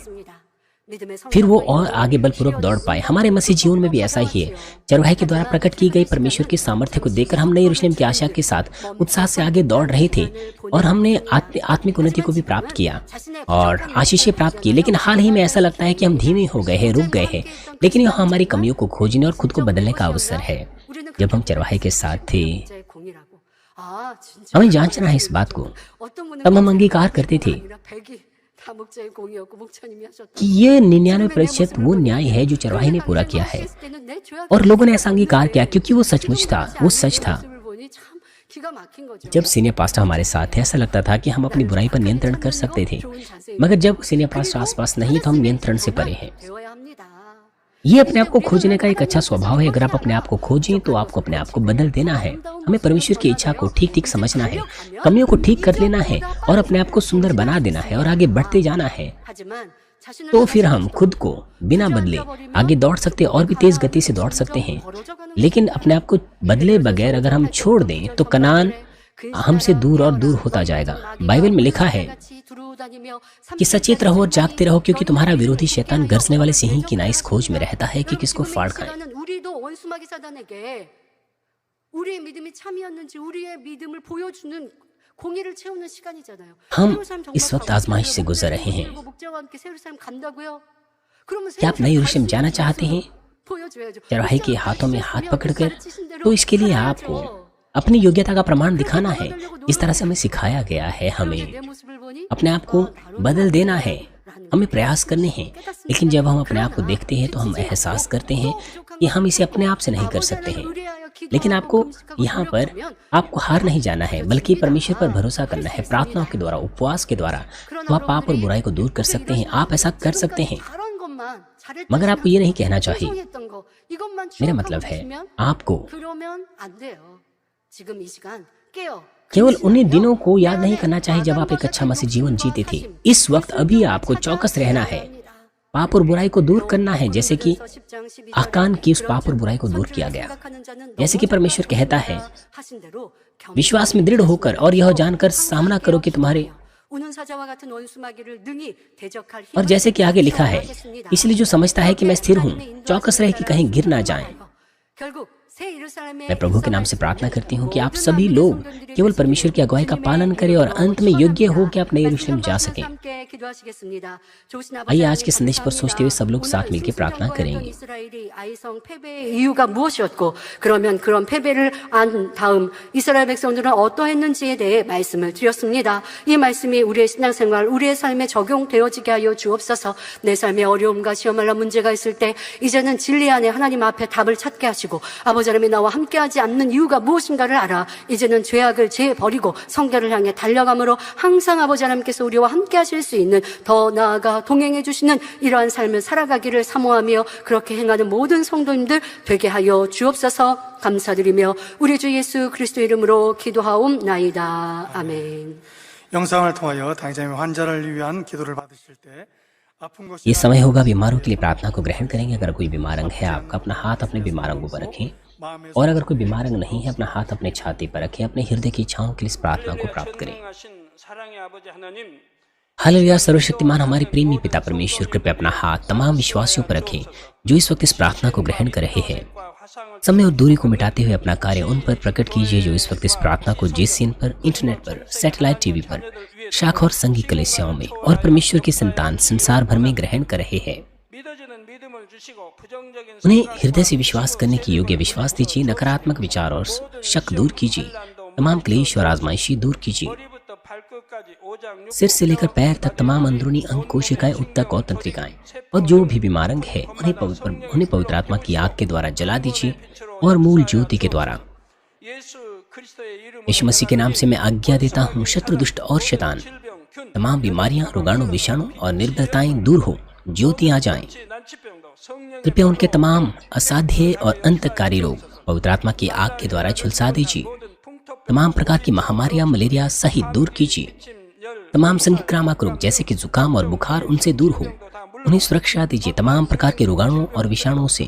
फिर वो और आगे बलपूर्वक दौड़ पाए। हमारे मसीह जीवन में भी ऐसा ही है। चरवाहे के द्वारा प्रकट की गई परमेश्वर की सामर्थ्य को देखकर हम नई यरूशलेम की आशा के साथ उत्साह से आगे दौड़ रहे थे और हमने आत्मिक उन्नति को भी प्राप्त किया और आशीषें प्राप्त की। लेकिन हाल ही में ऐसा लगता है कि हम धीमे हो गए हैं, रुक गए हैं। लेकिन यह हमारी कमियों को खोजने और खुद को बदलने का अवसर है। जब हम चरवाहे के साथ थे हमें जांचना है इस बात को, तब हम अंगीकार करते थे 다 목자의 공이었고 목자님이 하셨던 कि ये 99% वो न्याय है जो चरवाहे ने पूरा किया है और लोगों ने ऐसा अंगीकार किया क्योंकि वो सचमुच था, वो सच था। जब सीनियर पास्टर हमारे साथ थे ऐसा लगता था कि हम अपनी बुराई पर नियंत्रण कर सकते थे, मगर जब सीनियर पास्टर आसपास नहीं तो हम नियंत्रण से परे हैं। ये अपने आप को खोजने का एक अच्छा स्वभाव है। अगर आप अपने आप को खोजें तो आपको अपने आप को बदल देना है। हमें परमेश्वर की इच्छा को ठीक ठीक समझना है, कमियों को ठीक कर लेना है और अपने आप को सुंदर बना देना है और आगे बढ़ते जाना है। तो फिर हम खुद को बिना बदले आगे दौड़ सकते और भी तेज गति से दौड़ सकते हैं। लेकिन अपने आप को बदले बगैर अगर हम छोड़ दें तो कनान हमसे दूर और दूर होता जाएगा। बाइबल में लिखा है कि सचेत रहो और जागते रहो क्योंकि तुम्हारा विरोधी शैतान गरजने वाले सिंह की नाई इस खोज में रहता है कि किसको फाड़ खाए। हम इस वक्त आजमाइश से गुजर रहे हैं। क्या आप नई यरूशलेम जाना चाहते हैं चरवाहे के हाथों में हाथ पकड़कर? तो इसके लिए आपको अपनी योग्यता का प्रमाण दिखाना है। इस तरह से हमें सिखाया गया है। हमें अपने आप को बदल देना है, हमें प्रयास करने हैं। लेकिन जब हम अपने आप को देखते हैं तो हम एहसास करते हैं कि हम इसे अपने आप से नहीं कर सकते हैं। लेकिन आपको यहाँ पर आपको हार नहीं जाना है, बल्कि परमेश्वर पर भरोसा करना है। प्रार्थनाओं के द्वारा, उपवास के द्वारा तो आप पाप और बुराई को दूर कर सकते हैं। आप ऐसा कर सकते हैं, मगर आपको ये नहीं कहना चाहिए। मेरा मतलब है आपको केवल उन्हीं दिनों को याद नहीं करना चाहिए जब आप एक अच्छा मसीह जीवन जीते थे। इस वक्त अभी आपको चौकस रहना है, पाप और बुराई को दूर करना है, जैसे कि आकान की उस पाप और बुराई को दूर किया गया। जैसे कि परमेश्वर कहता है, विश्वास में दृढ़ होकर और यह जानकर सामना करो कि तुम्हारे, और जैसे कि आगे लिखा है, इसलिए जो समझता है कि मैं स्थिर हूँ चौकस रहे कि कहीं गिर ना जाए। मैं प्रभु के नाम से प्रार्थना करती हूँ कि आप सभी लोग केवल परमेश्वर की अगुवाई का पालन करें और अंत में योग्य हो कि आप नए यरूशलेम जा सकें। आइए आज के संदेश पर सोचते हुए सब लोग साथ मिलकर प्रार्थना करेंगे। 이유가 무엇이었고 그러면 그런 패배를 안 다음 이스라엘 백성들은 어떠했는지에 대해 말씀을 드렸습니다. 이 말씀이 우리의 신앙생활, 우리의 삶에 적용되어지게 하여 주옵소서. 내 삶에 어려움과 시험할 문제가 있을 때 이제는 진리 안에 하나님 앞에 답을 찾게 하시고 아버지 하나님이 나와 함께하지 않는 이유가 무엇인가를 알아 이제는 죄악을 제버리고 성결을 향해 달려감으로 항상 아버지 하나님께서 우리와 함께하실 수 있는 더 나아가 동행해 주시는 이러한 삶을 살아가기를 사모하며 그렇게 행하는 모든 성도님들 되게 하여 주옵소서. 감사드리며 우리 주 예수 그리스도 이름으로 기도하옵나이다. 아멘. 영상을 통하여 당장의 환자를 위한 기도를 받으실 때 아픈 곳이 ये समय होगा बीमारों के लिए प्रार्थना को ग्रहण करेंगे। अगर कोई बीमार अंग है आपका, अपना हाथ अपने बीमार अंगों पर रखें, और अगर कोई बीमार अंग नहीं है अपना हाथ अपने छाती पर रखें। अपने हृदय की इच्छाओं के लिए इस प्रार्थना को प्राप्त करें। हालेलुया। सर्वशक्तिमान हमारे प्रेमी पिता परमेश्वर, कृपया अपना हाथ तमाम विश्वासियों पर रखें जो इस वक्त इस प्रार्थना को ग्रहण कर रहे हैं। समय और दूरी को मिटाते हुए अपना कार्य उन पर प्रकट कीजिए जो इस वक्त इस प्रार्थना को जेसीएन पर, इंटरनेट पर, सैटेलाइट टीवी पर, शाखा और संघी कलीसियाओं में और परमेश्वर की संतान संसार भर में ग्रहण कर रहे हैं। उन्हें हृदय से विश्वास करने की योग्य विश्वास दीजिए। नकारात्मक विचार और शक दूर कीजिए। तमाम क्लेश और आजमाइशी दूर कीजिए। सिर से लेकर पैर तक तमाम अंदरूनी अंग, कोशिकाएं, ऊतक और तंत्रिकाएं और जो भी बीमार अंग है उन्हें पवित्र आत्मा की आग के द्वारा जला दीजिए और मूल ज्योति के द्वारा। यीशु मसीह के नाम से मैं आज्ञा देता हूँ, शत्रु, दुष्ट और शैतान, तमाम बीमारियां, रोगाणु, विषाणु और निर्बलताएं दूर हो, ज्योति आ जाएं। कृपया उनके तमाम असाध्य और अंतकारी रोग पवित्र आत्मा की आग के द्वारा झुलसा दीजिए। तमाम प्रकार की महामारियां, मलेरिया सहित दूर कीजिए। तमाम संक्रामक रोग जैसे कि जुकाम और बुखार उनसे दूर हो, उन्हें सुरक्षा दीजिए। तमाम प्रकार के रोगाणुओं और विषाणुओं से,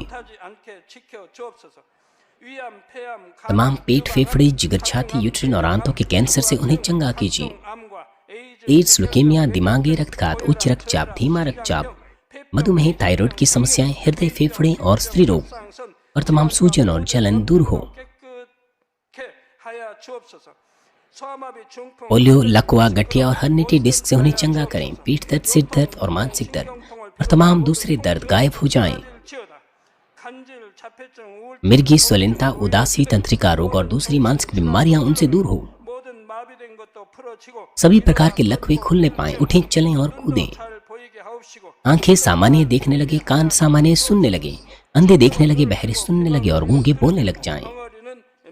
तमाम पेट, फेफड़े, जिगर, छाती, यूट्रिन और आंतों के कैंसर से उन्हें चंगा कीजिए। एड्स, लुकेमिया, दिमागी रक्तघात, उच्च रक्तचाप, धीमा रक्तचाप, मधुमेह, थायराइड की समस्याएं, हृदय, फेफड़े और स्त्री रोग और तमाम सूजन और जलन दूर हो। पोलियो, लकवा, गठिया और हर्निटी डिस्क से उन्हें चंगा करें। पीठ दर्द, सिर दर्द और मानसिक दर्द और तमाम दूसरे दर्द गायब हो जाएं। मिर्गी, स्वलिनता, उदासी, तंत्रिका रोग और दूसरी मानसिक बीमारियां उनसे दूर हो। 마비된 것도 풀어지고 सभी प्रकार के लकवे खुलने पाए, उठें, चलें और कूदें। 잘 보이게 하옵시고 आंखें सामान्य देखने लगे, कान सामान्य सुनने लगे, अंधे देखने लगे, बहरे सुनने लगे और गूंगे बोलने लग जाएं। 덩어리는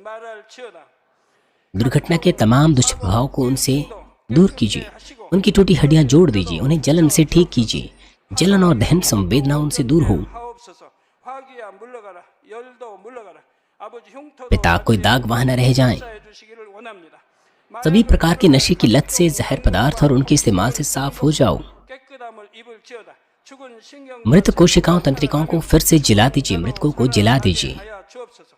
말할지어다. दुर्घटना के तमाम दुष्प्रभाव को उनसे दूर कीजिए, उनकी टूटी हड्डियां जोड़ दीजिए, उन्हें जलन से ठीक कीजिए, जलन और दहन संवेदना उनसे दूर हो। 하옵소서. 화기야 물러가라. 열도 물러가라. 아버지 흉터도 पिता कोई दाग वहां न रह जाएं। 해 주시기를 원합니다. सभी प्रकार के नशे की लत से, जहर पदार्थ और उनके इस्तेमाल से साफ हो जाओ। 깨끗함을 입을지어다. 죽은 신경 मृत कोशिकाओं तंत्रिकाओं को फिर से जिला दीजिए, मृतकों को जिला दीजिए। 하여 주옵소서.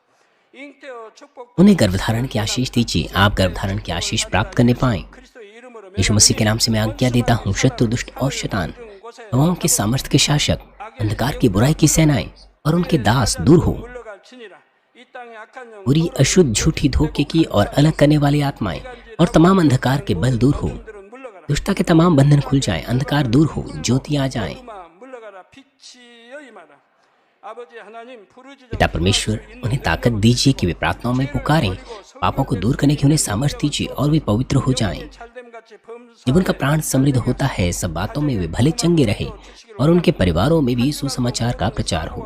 잉태어 축복 उन्हें गर्भधारण की आशीष दीजिए, आप गर्भधारण की आशीष प्राप्त करने पाएं। 그리스도의 이름으로 यीशु मसीह के नाम से मैं आज्ञा देता हूँ, शत्रु, दुष्ट और शैतान, हवाओं के सामर्थ्य के शासक, अंधकार की बुराई की सेनाएं और उनके दास दूर हो। 물러갈지니라. 이 땅의 악한 영 पूरी अशुद्ध, झूठी, धोखे की और अलग करने वाली आत्माएं और तमाम अंधकार के बल दूर हो। 들은 물러가라. दुष्टता के तमाम बंधन खुल जाएं, अंधकार दूर हो, ज्योति आ जाए। 물러가라. 빛이여 임하라. 아버지 하나님 부르짖어 पिता परमेश्वर, उन्हें ताकत दीजिए कि वे प्रार्थनाओं में पुकारें, पापों को दूर करने की उन्हें सामर्थ्य दीजिए और वे पवित्र हो जाएं। 찰됨 같이 범사 जब उनका प्राण समृद्ध होता है, सब बातों में वे भले चंगे रहे और उनके परिवारों में भी सुसमाचार का प्रचार हो।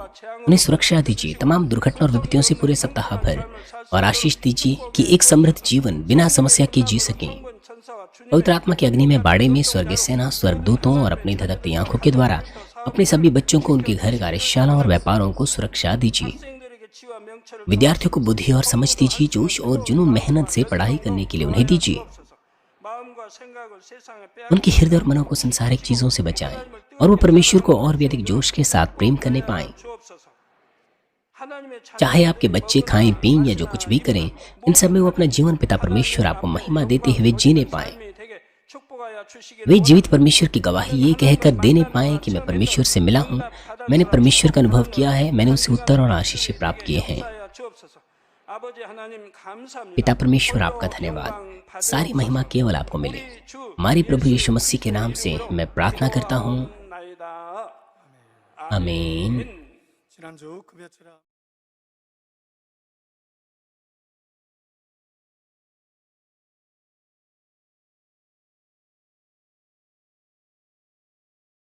उन्हें सुरक्षा दीजिए तमाम दुर्घटना और विपत्तियों से पूरे सप्ताह भर, और आशीष दीजिए कि एक समृद्ध जीवन बिना समस्या के जी सकें। 천사와 주님 पवित्र आत्मा की अग्नि में बाड़े में स्वर्गीय सेना, स्वर्गदूतों और अपनी धधकती आंखों के द्वारा अपने सभी बच्चों को, उनके घर, कार्यशालाओं और व्यापारों को सुरक्षा दीजिए। 학생들에게 지와 명철을 विद्यार्थियों को बुद्धि और समझ दीजिए, जोश और जुनून, मेहनत से पढ़ाई करने के लिए उन्हें दीजिए। 주옵소서. 마음과 생각을 세상에 빼앗 उनके हृदय और मनों को संसारिक चीजों से बचाएं और वो परमेश्वर को और भी अधिक जोश के साथ प्रेम करने पाएं। 주옵소서. 하나님의 자 चाहे आपके बच्चे खाएं, पीएं या जो कुछ भी करें, इन सब में वो अपना जीवन पिता परमेश्वर आपको महिमा देते हुए जीने पाए। 삶이 되게 축복하여 주시기를 वे जीवित परमेश्वर की गवाही ये कहकर देने पाए कि मैं परमेश्वर से मिला हूँ, मैंने परमेश्वर का अनुभव किया है, मैंने उसे उत्तर और आशीष प्राप्त किए हैं। 하여 주옵소서. 아버지 하나님 감사합니다. पिता परमेश्वर, आपका धन्यवाद। सारी महिमा केवल आपको मिले। हमारे प्रभु यीशु मसीह के नाम से मैं प्रार्थना करता हूँ, 나이다. आमीन। 지난주 급여처럼